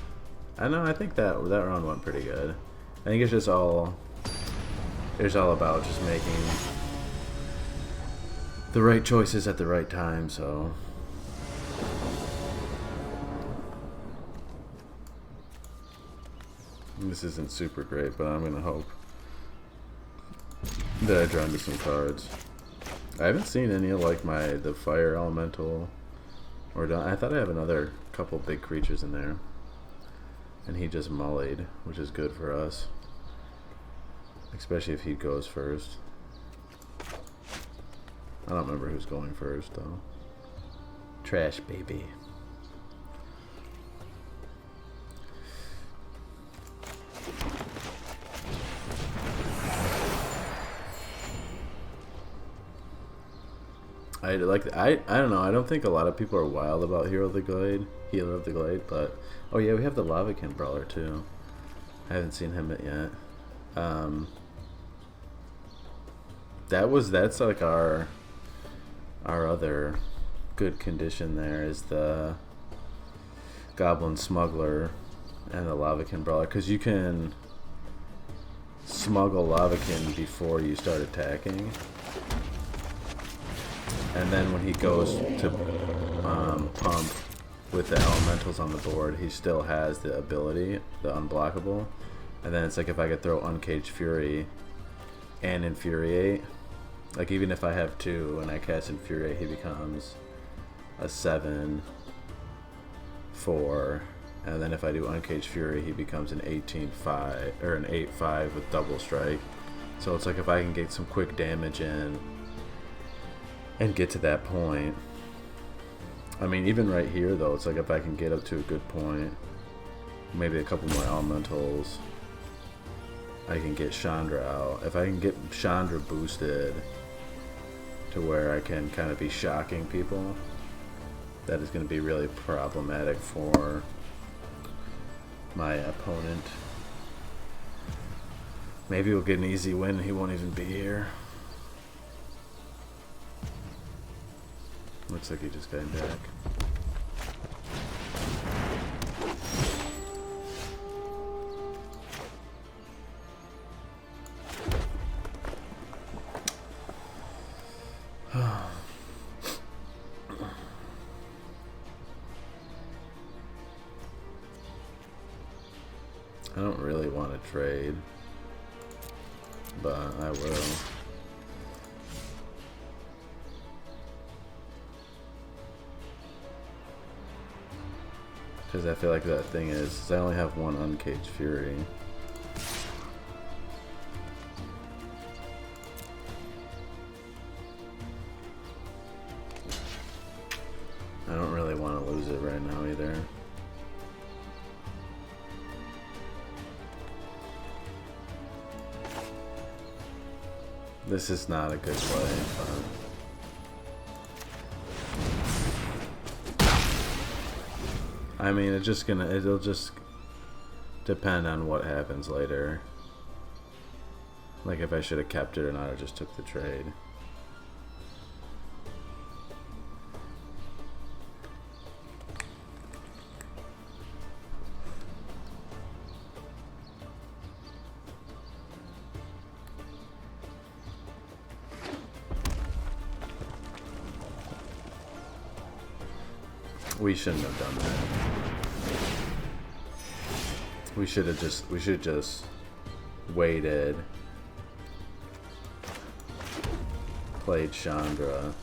Speaker 1: I know. I think that round went pretty good. I think it's just all about just making the right choices at the right time. So this isn't super great, but I'm gonna hope that I draw into some cards. I haven't seen any of like the fire elemental or I thought I have another couple big creatures in there, and he just mullied, which is good for us, especially if he goes first. I don't remember who's going first though. Trash baby. I don't know. I don't think a lot of people are wild about Healer of the Glade, but oh yeah, we have the Lavakin Brawler too. I haven't seen him yet. That's like our other good condition there is the Goblin Smuggler and the Lavakin Brawler, because you can smuggle Lavakin before you start attacking. And then when he goes to pump with the elementals on the board, he still has the ability, the unblockable. And then it's like if I could throw Uncaged Fury and Infuriate, like even if I have 2 and I cast Infuriate, he becomes a 7-4. And then if I do Uncaged Fury, he becomes an 18-5 or an 8-5 with double strike. So it's like if I can get some quick damage in and get to that point. I mean, even right here though, it's like if I can get up to a good point, maybe a couple more elementals, I can get Chandra out. If I can get Chandra boosted to where I can kind of be shocking people, that is going to be really problematic for my opponent. Maybe we'll get an easy win and he won't even be here. Looks like he just got back. I don't really want to trade, but I will. Because I feel like that thing is I only have 1 Uncaged Fury. I don't really want to lose it right now either. This is not a good play, but I mean, it'll just depend on what happens later. Like if I should have kept it or not, or just took the trade. We shouldn't have done that. We should just waited, played Chandra.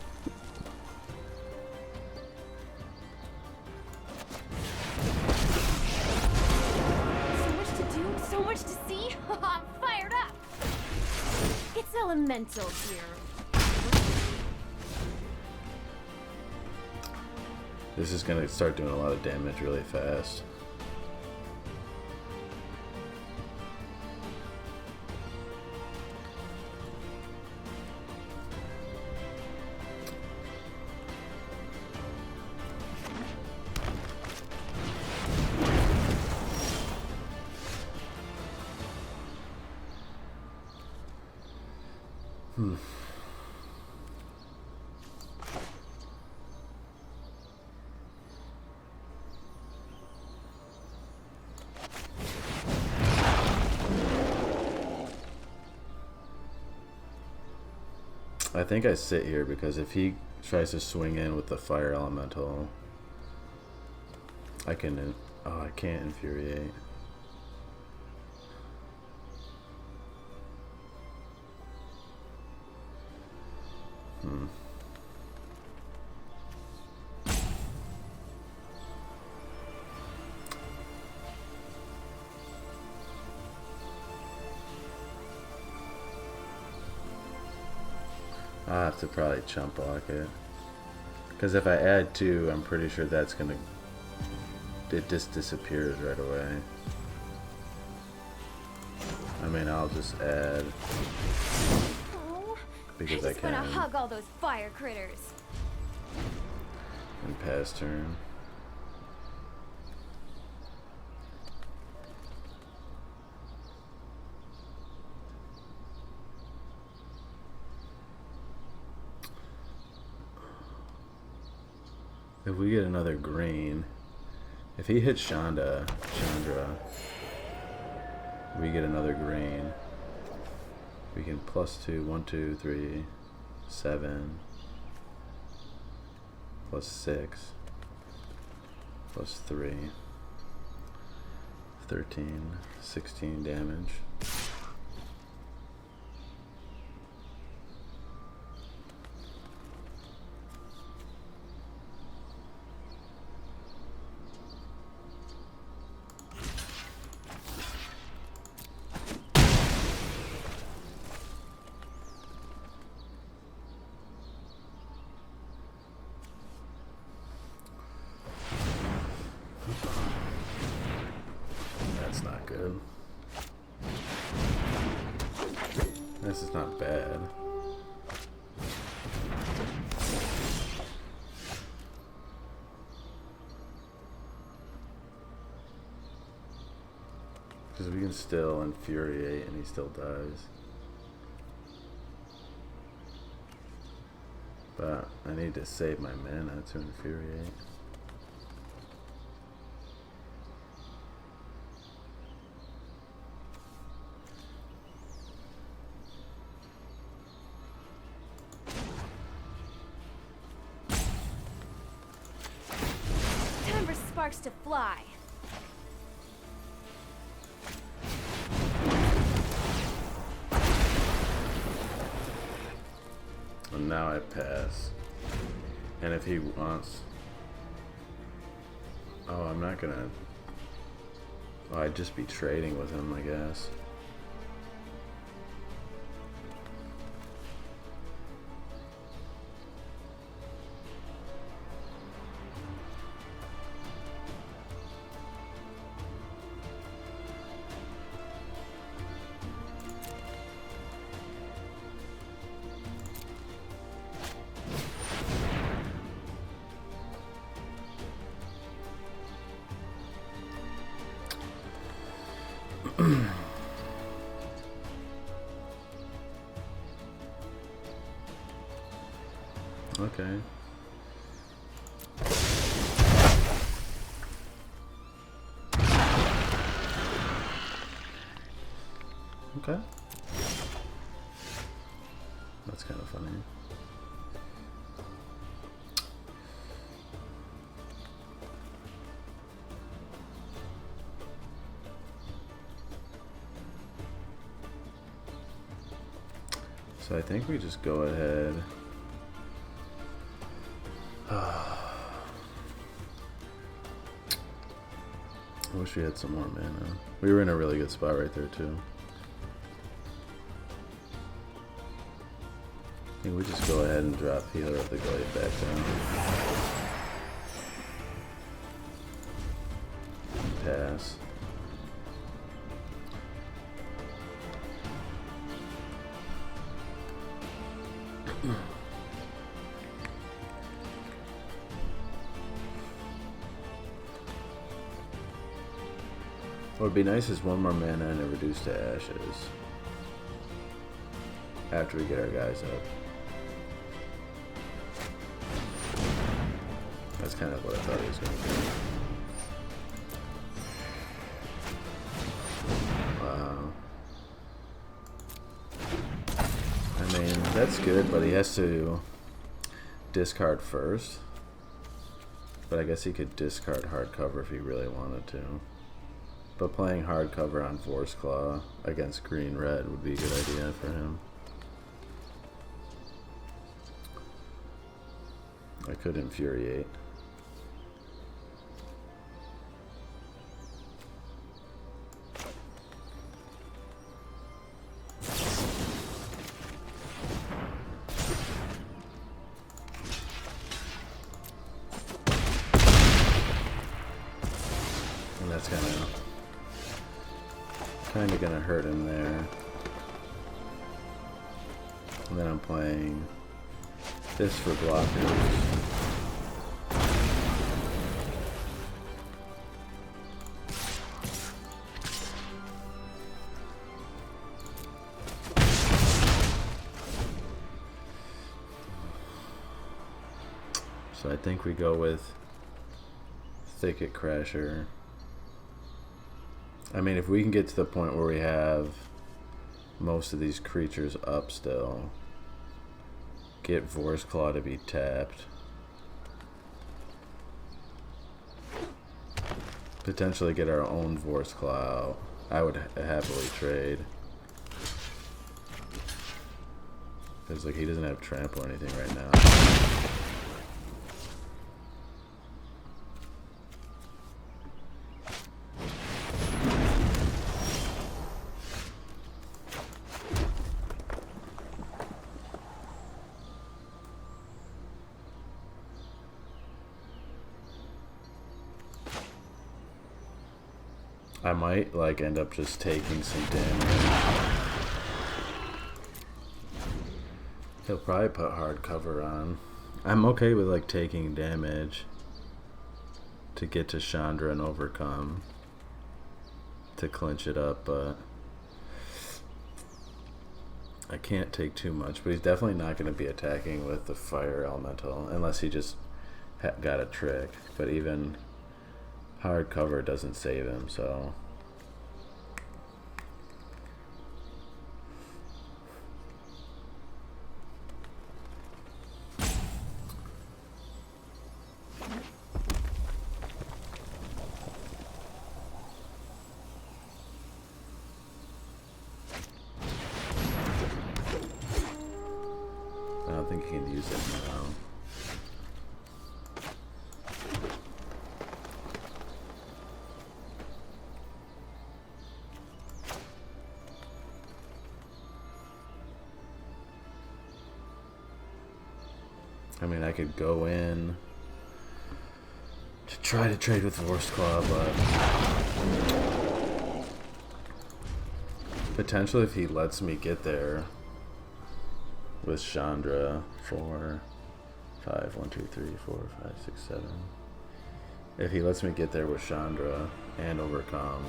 Speaker 2: So much to do, so much to see. I'm fired up. It's elemental here.
Speaker 1: This is gonna start doing a lot of damage really fast. I think I sit here because if he tries to swing in with the fire elemental, I can. Oh, I can't infuriate. I'll have to probably chump block it. Because if I add 2, I'm pretty sure that's gonna... It just disappears right away. I mean, I'll just add...
Speaker 2: Oh,
Speaker 1: because
Speaker 2: I just want to hug all those fire critters.
Speaker 1: And pass turn. If we get another green, if he hits Chandra, we get another green. We can +2, 1, 2, 3, 7, +6, +3, 13, 16 damage. That's not good. This is not bad. Because we can still infuriate and he still dies. But I need to save my mana to infuriate.
Speaker 2: Time for sparks to fly.
Speaker 1: And now I pass. And if he wants... Oh, I'm not gonna... Oh, I'd just be trading with him, I guess. Okay. Okay. That's kind of funny. So I think we just go ahead. I wish we had some more mana. We were in a really good spot right there too. I think we just go ahead and drop Healer of the Glade back down. Pass. What would be nice is one more mana and a reduce to ashes. After we get our guys up. That's kind of what I thought he was going to do. Wow. I mean, that's good, but he has to discard first. But I guess he could discard hardcover if he really wanted to. But playing hardcover on Force Claw against green-red would be a good idea for him. I could Infuriate. And that's kind of gonna hurt him there. And then I'm playing this for blockers. So I think we go with Thicket Crasher. I mean, if we can get to the point where we have most of these creatures up still, get Vor's Claw to be tapped, potentially get our own Vor's Claw out, I would happily trade. Because like he doesn't have trample or anything right now. I might like end up just taking some damage. He'll probably put hardcover on. I'm okay with like taking damage to get to Chandra and overcome to clinch it up, but I can't take too much. But he's definitely not going to be attacking with the fire elemental unless he just got a trick. But even hardcover doesn't save him, so I don't think he can use it now. I mean, I could go in to try to trade with Vor's Claw, but potentially if he lets me get there with Chandra, 4, 5, 1, 2, 3, 4, 5, 6, 7. If he lets me get there with Chandra and overcome,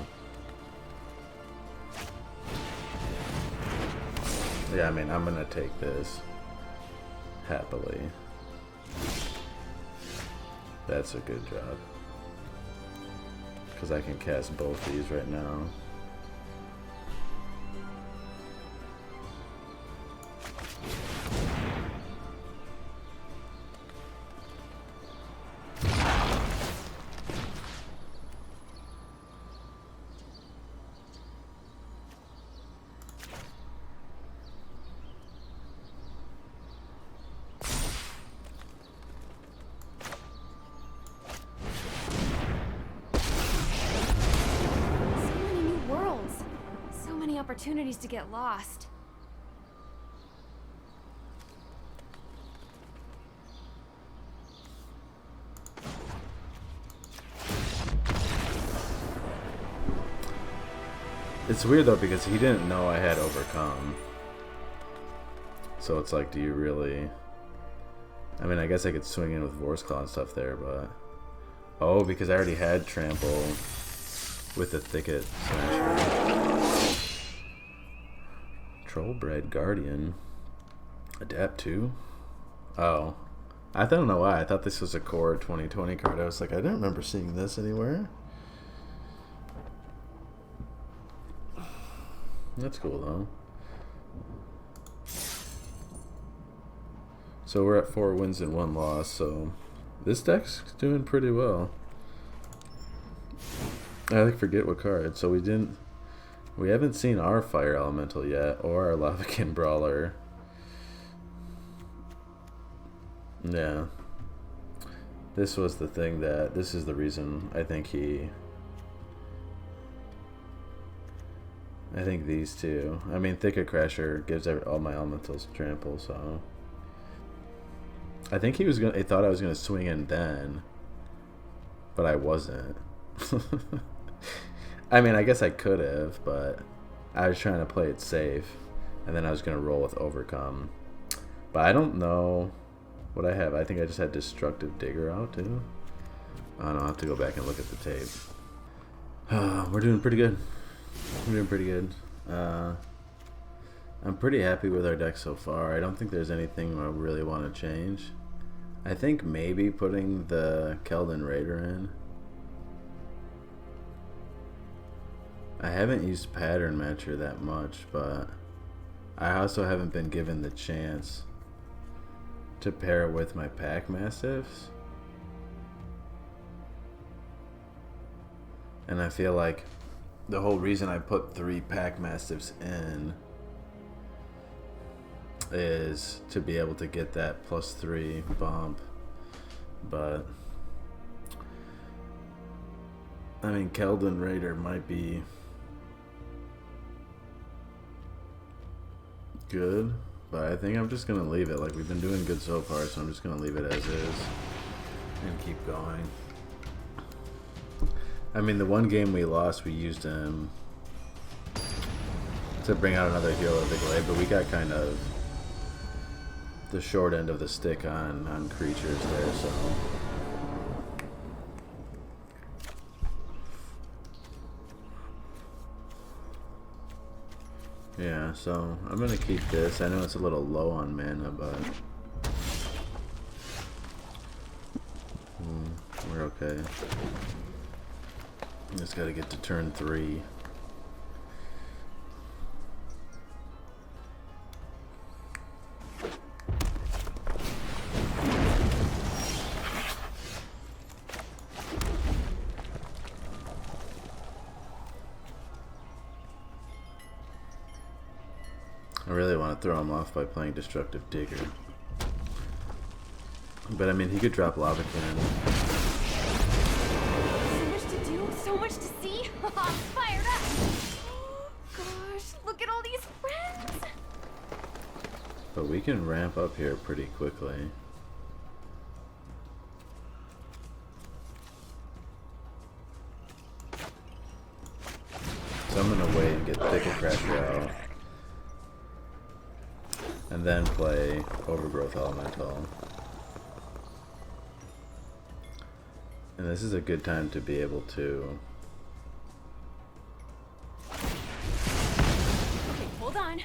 Speaker 1: yeah, I mean, I'm gonna take this happily. That's a good job. Because I can cast both these right now.
Speaker 2: Opportunities to get lost.
Speaker 1: It's weird though because he didn't know I had overcome. So it's like, do you really? I mean, I guess I could swing in with Vor's Claw and stuff there, but oh, because I already had trample with the Thicket Smasher. Trollbred Guardian. Adapt 2? Oh. I don't know why. I thought this was a core 2020 card. I was like, I didn't remember seeing this anywhere. That's cool though. So we're at 4 wins and 1 loss, so this deck's doing pretty well. I forget what card. So we haven't seen our Fire Elemental yet, or our Lavakin Brawler. Yeah. This was the thing this is the reason I think these two. I mean, Thicket Crasher gives all my elementals trample, so I think he thought I was gonna swing in then, but I wasn't. I mean, I guess I could have, but I was trying to play it safe, and then I was gonna roll with Overcome. But I don't know what I have. I think I just had Destructive Digger out too. I don't know. I'll have to go back and look at the tape. We're doing pretty good. We're doing pretty good. I'm pretty happy with our deck so far. I don't think there's anything I really want to change. I think maybe putting the Keldon Raider in. I haven't used Pattern Matcher that much, but I also haven't been given the chance to pair it with my Pack Mastiffs. And I feel like the whole reason I put 3 Pack Mastiffs in is to be able to get that +3 bump. But I mean, Keldon Raider might be good, but I think I'm just gonna leave it. Like, we've been doing good so far, so I'm just gonna leave it as is and keep going. I mean, the one game we lost, we used him to bring out another Hero of the Glade, but we got kind of the short end of the stick on creatures there, so yeah, so I'm gonna keep this. I know it's a little low on mana, but we're okay. Just gotta get to turn 3. I really want to throw him off by playing Destructive Digger. But I mean, he could drop Lava Cannon.
Speaker 2: So much to do, so much to see. I'm fired up. Oh gosh, look at all these friends.
Speaker 1: But we can ramp up here pretty quickly. So I'm gonna wait and get Thicket Crasher out. And then play Overgrowth Elemental. And this is a good time to be able to...
Speaker 2: Okay, hold on.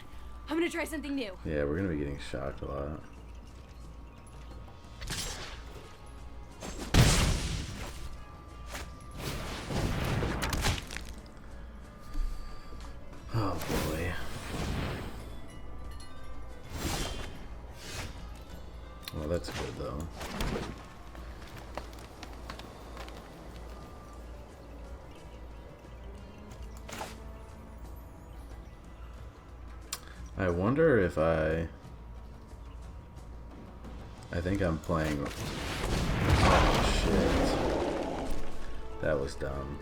Speaker 2: I'm gonna try something new.
Speaker 1: Yeah, we're gonna be getting shocked a lot. Oh boy. Well, that's good though. I wonder if I think I'm playing... Oh shit. That was dumb.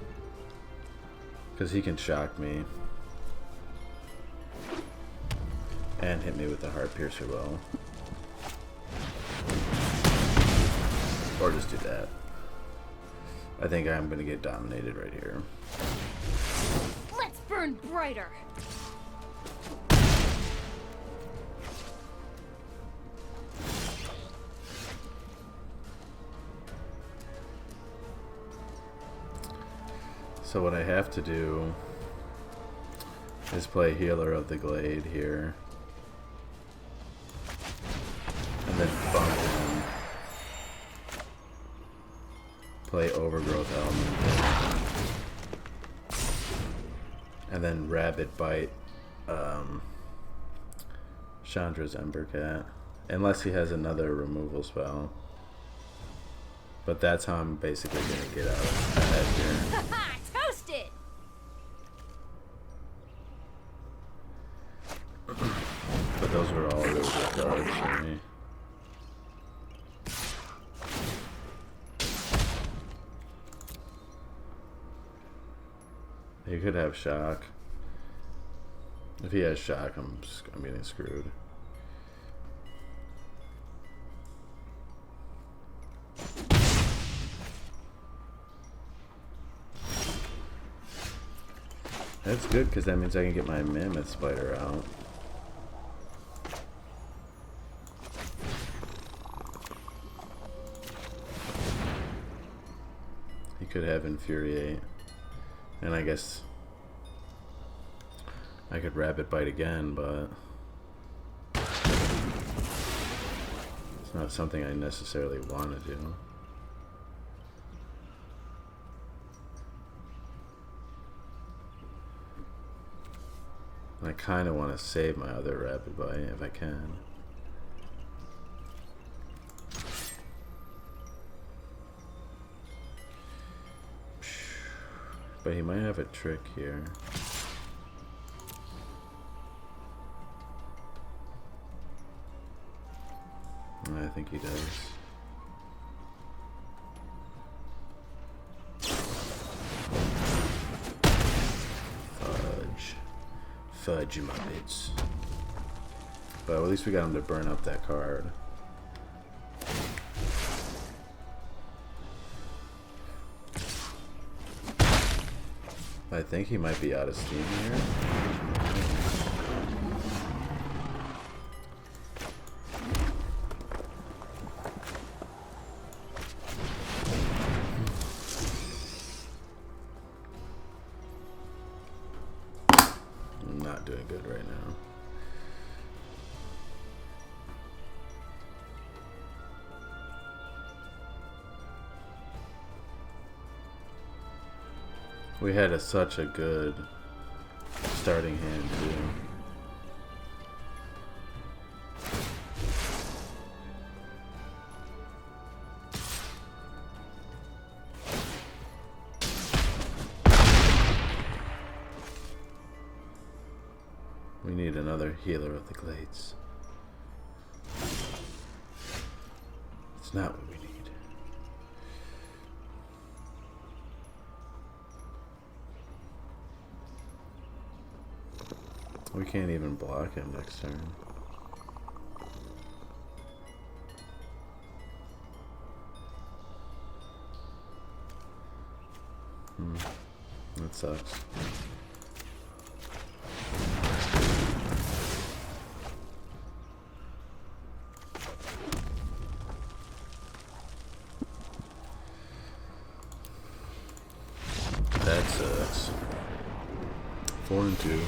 Speaker 1: Because he can shock me. And hit me with the Heart Piercer bow. Or just do that. I think I'm gonna get dominated right here.
Speaker 2: Let's burn brighter.
Speaker 1: So what I have to do is play Healer of the Glade here. And then bump him. Play Overgrowth Element. And then Rabbit Bite Chandra's Embercat. Unless he has another removal spell. But that's how I'm basically gonna get out ahead here.
Speaker 2: Haha, toasted!
Speaker 1: But those were all really good cards for me. He could have shock. If he has shock, I'm getting screwed. That's good because that means I can get my mammoth spider out. He could have infuriate. And I guess I could rapid bite again, but it's not something I necessarily want to do. And I kind of want to save my other rapid bite if I can. But he might have a trick here. I think he does. Fudge. Fudge muppets. But at least we got him to burn up that card. I think he might be out of steam here. I'm not doing good right now. We had such a good starting hand too. We need another healer of the glades. It's not what we need. We can't even block him next turn. That sucks. That sucks. 4-2.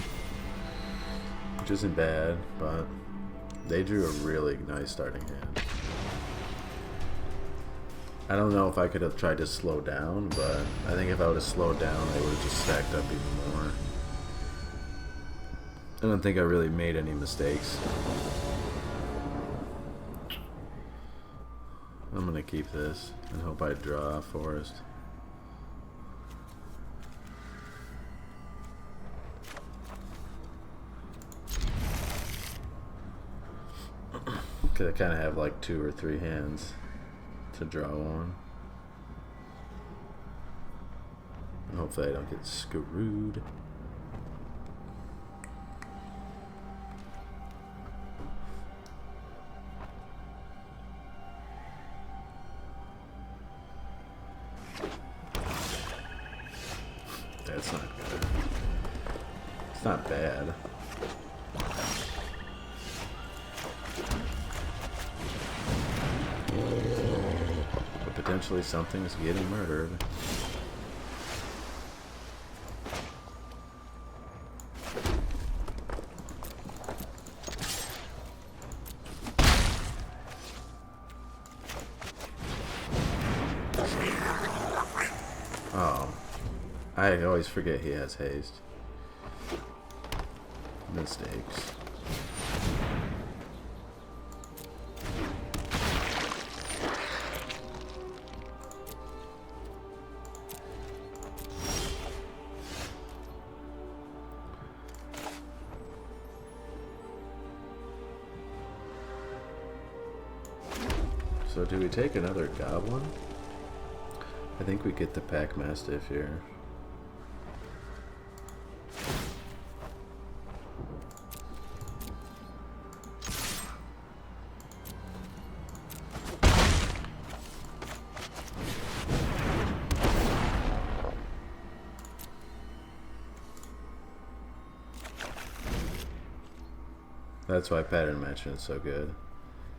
Speaker 1: Which isn't bad, but they drew a really nice starting hand. I don't know if I could have tried to slow down, but I think if I would have slowed down, they would have just stacked up even more. I don't think I really made any mistakes. I'm gonna keep this and hope I draw a forest. Because I kind of have like 2 or 3 hands to draw one. And hopefully I don't get screwed. That's not good. It's not bad. Potentially something is getting murdered. Oh, I always forget he has haste. Mistakes. So do we take another goblin? I think we get the pack mastiff here. That's why pattern matching is so good.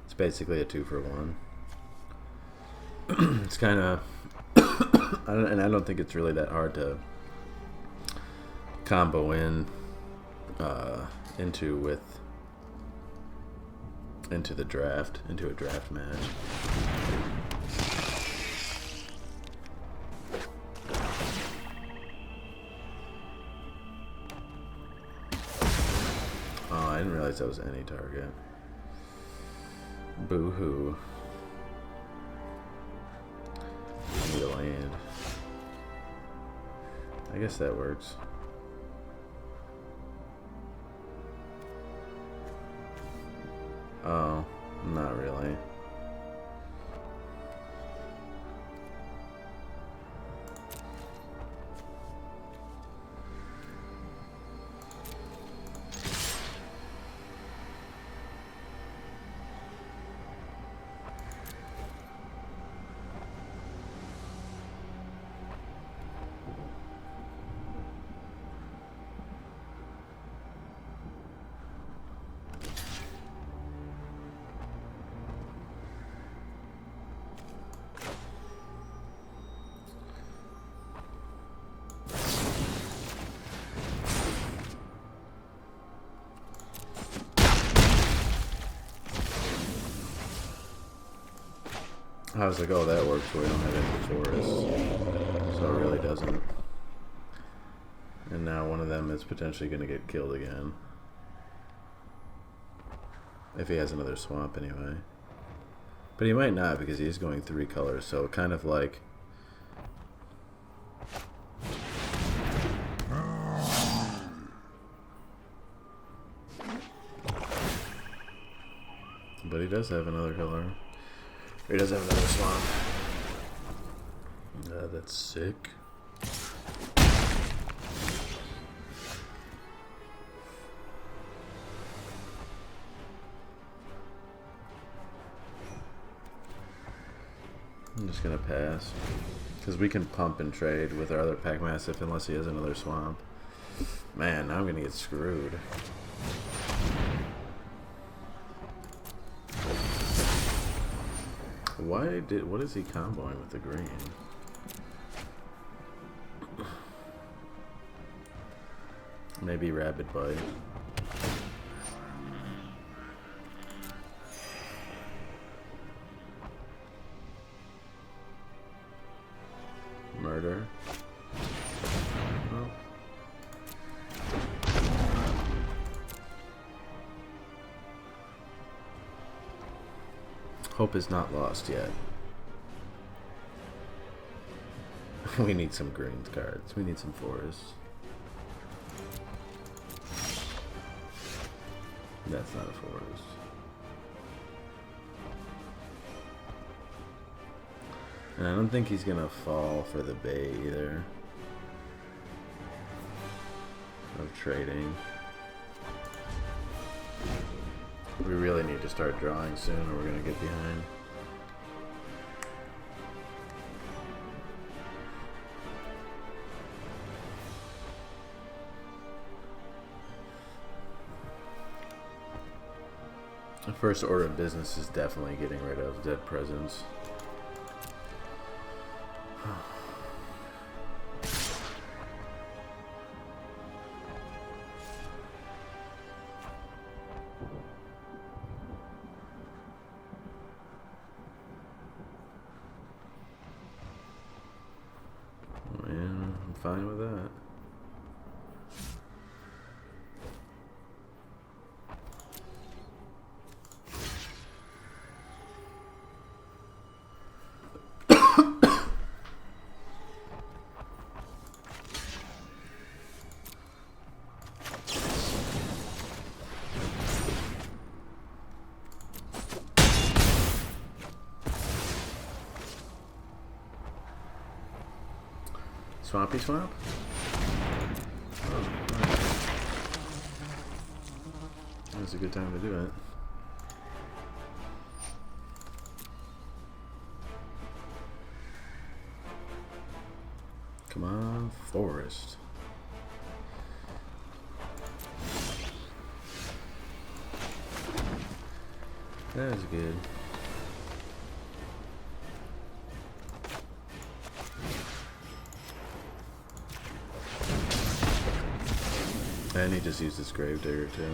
Speaker 1: It's basically a 2-for-1. It's kind of, and I don't think it's really that hard to combo in into the draft, into a draft match. Oh, I didn't realize that was any target. Boo-hoo. I need to land. I guess that works. Oh, not really. I was like, oh, that works, but we don't have any forests. So it really doesn't. And now one of them is potentially going to get killed again. If he has another swamp anyway. But he might not, because he's going 3 colors, so kind of like... But he does have another color. He does have another swamp. That's sick. I'm just gonna pass. Because we can pump and trade with our other pack mastiff unless he has another swamp. Man, now I'm gonna get screwed. What is he comboing with the green? Maybe Rabid Bite. Murder. Oh. Hope is not lost yet. We need some green cards. We need some forests. That's not a forest. And I don't think he's gonna fall for the bait either. Of trading. We really need to start drawing soon or we're gonna get behind. The first order of business is definitely getting rid of dead presence. Man, I'm fine with that. Swampy Swamp? Oh, nice. That's a good time to do it. Come on, forest. That is good. And he just used his Gravedigger too.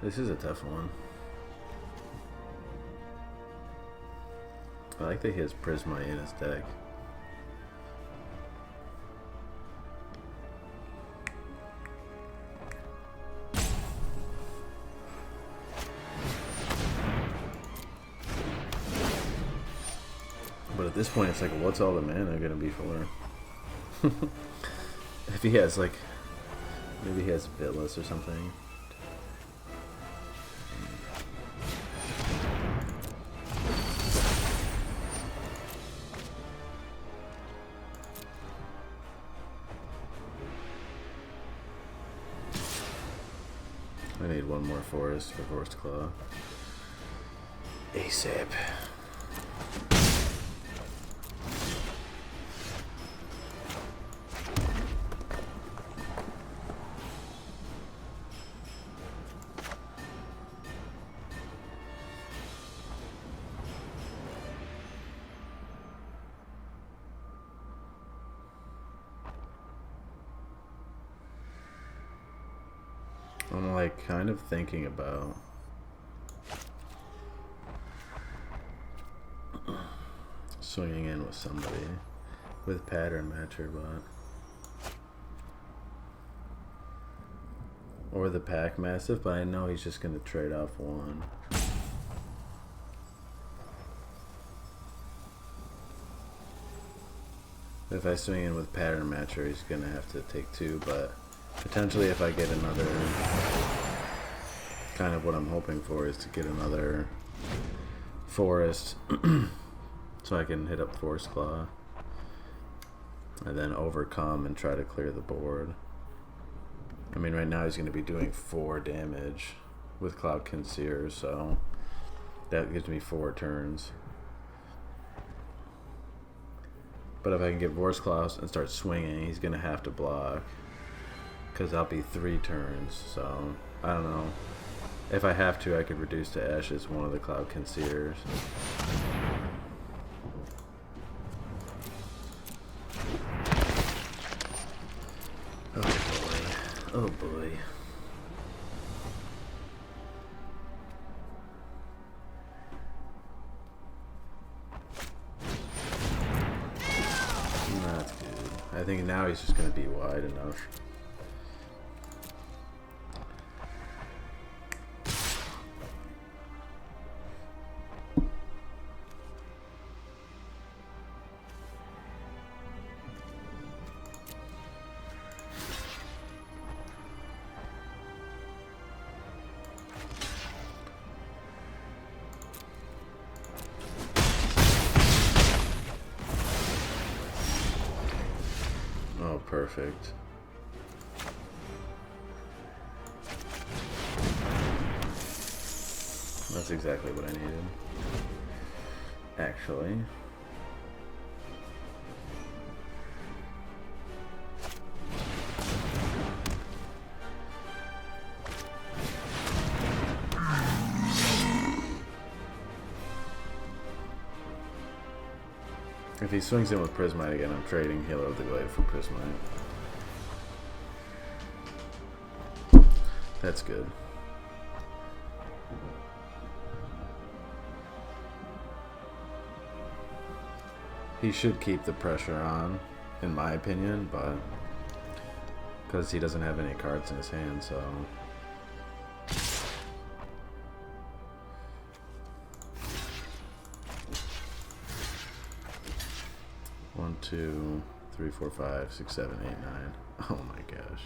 Speaker 1: This is a tough one. I like that he has Prisma in his deck. But at this point, it's like, what's all the mana gonna be for? If he has, like, maybe he has Bitless or something. I need one more forest for Forest Claw. ASAP. I'm like kind of thinking about swinging in with somebody with Pattern Matcher, but or the Pack Massive, but I know he's just gonna trade off one. If I swing in with Pattern Matcher, he's gonna have to take two, but potentially if I get another, kind of what I'm hoping for is to get another forest so I can hit up Forest Claw and then overcome and try to clear the board. I mean, right now he's going to be doing 4 damage with Cloudkin Seer, so that gives me 4 turns. But if I can get Forest Claw and start swinging, he's going to have to block. Because I'll be 3 turns, so I don't know. If I have to, I could reduce to ashes one of the Cloudkin Seers. Oh boy. Oh boy. That's good. I think now he's just going to be wide enough. Oh, perfect. That's exactly what I needed. Actually. If he swings in with Prismite again, I'm trading Healer of the Glade for Prismite. That's good. He should keep the pressure on, in my opinion, but because he doesn't have any cards in his hand, so. One, two, three, four, five, six, seven, eight, nine. Oh my gosh.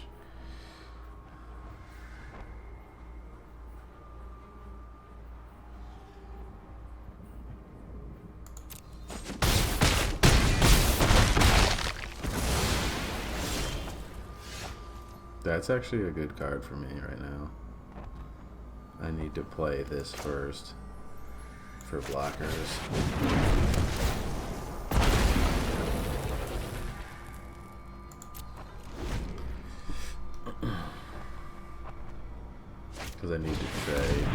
Speaker 1: That's actually a good card for me right now. I need to play this first for blockers. Because I need to trade.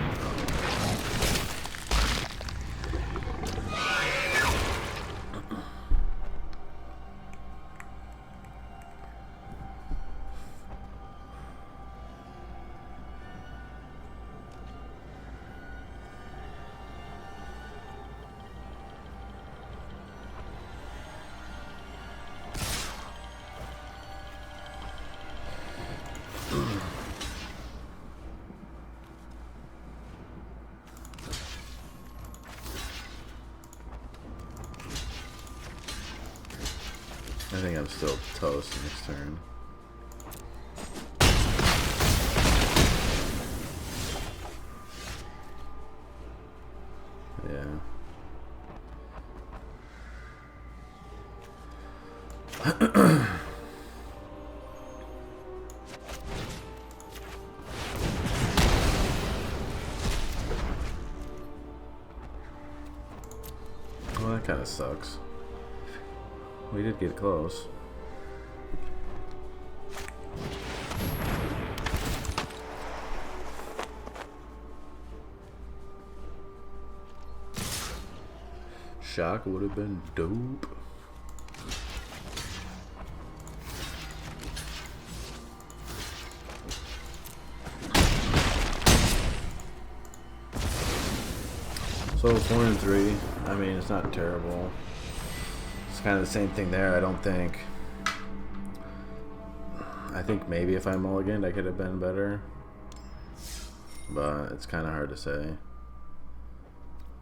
Speaker 1: I think I'm still toast next turn. Yeah. Well, that kind of sucks. We did get close. Shock would have been dope. So 4 and 3. I mean, it's not terrible. It's kind of the same thing there. I don't think. I think maybe if I mulliganed, I could have been better. But it's kind of hard to say.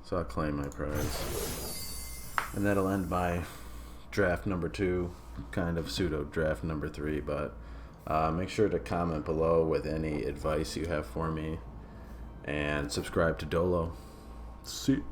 Speaker 1: So I'll claim my prize. And that'll end my draft number 2. Kind of pseudo draft number 3. But make sure to comment below with any advice you have for me. And subscribe to DoLO. See.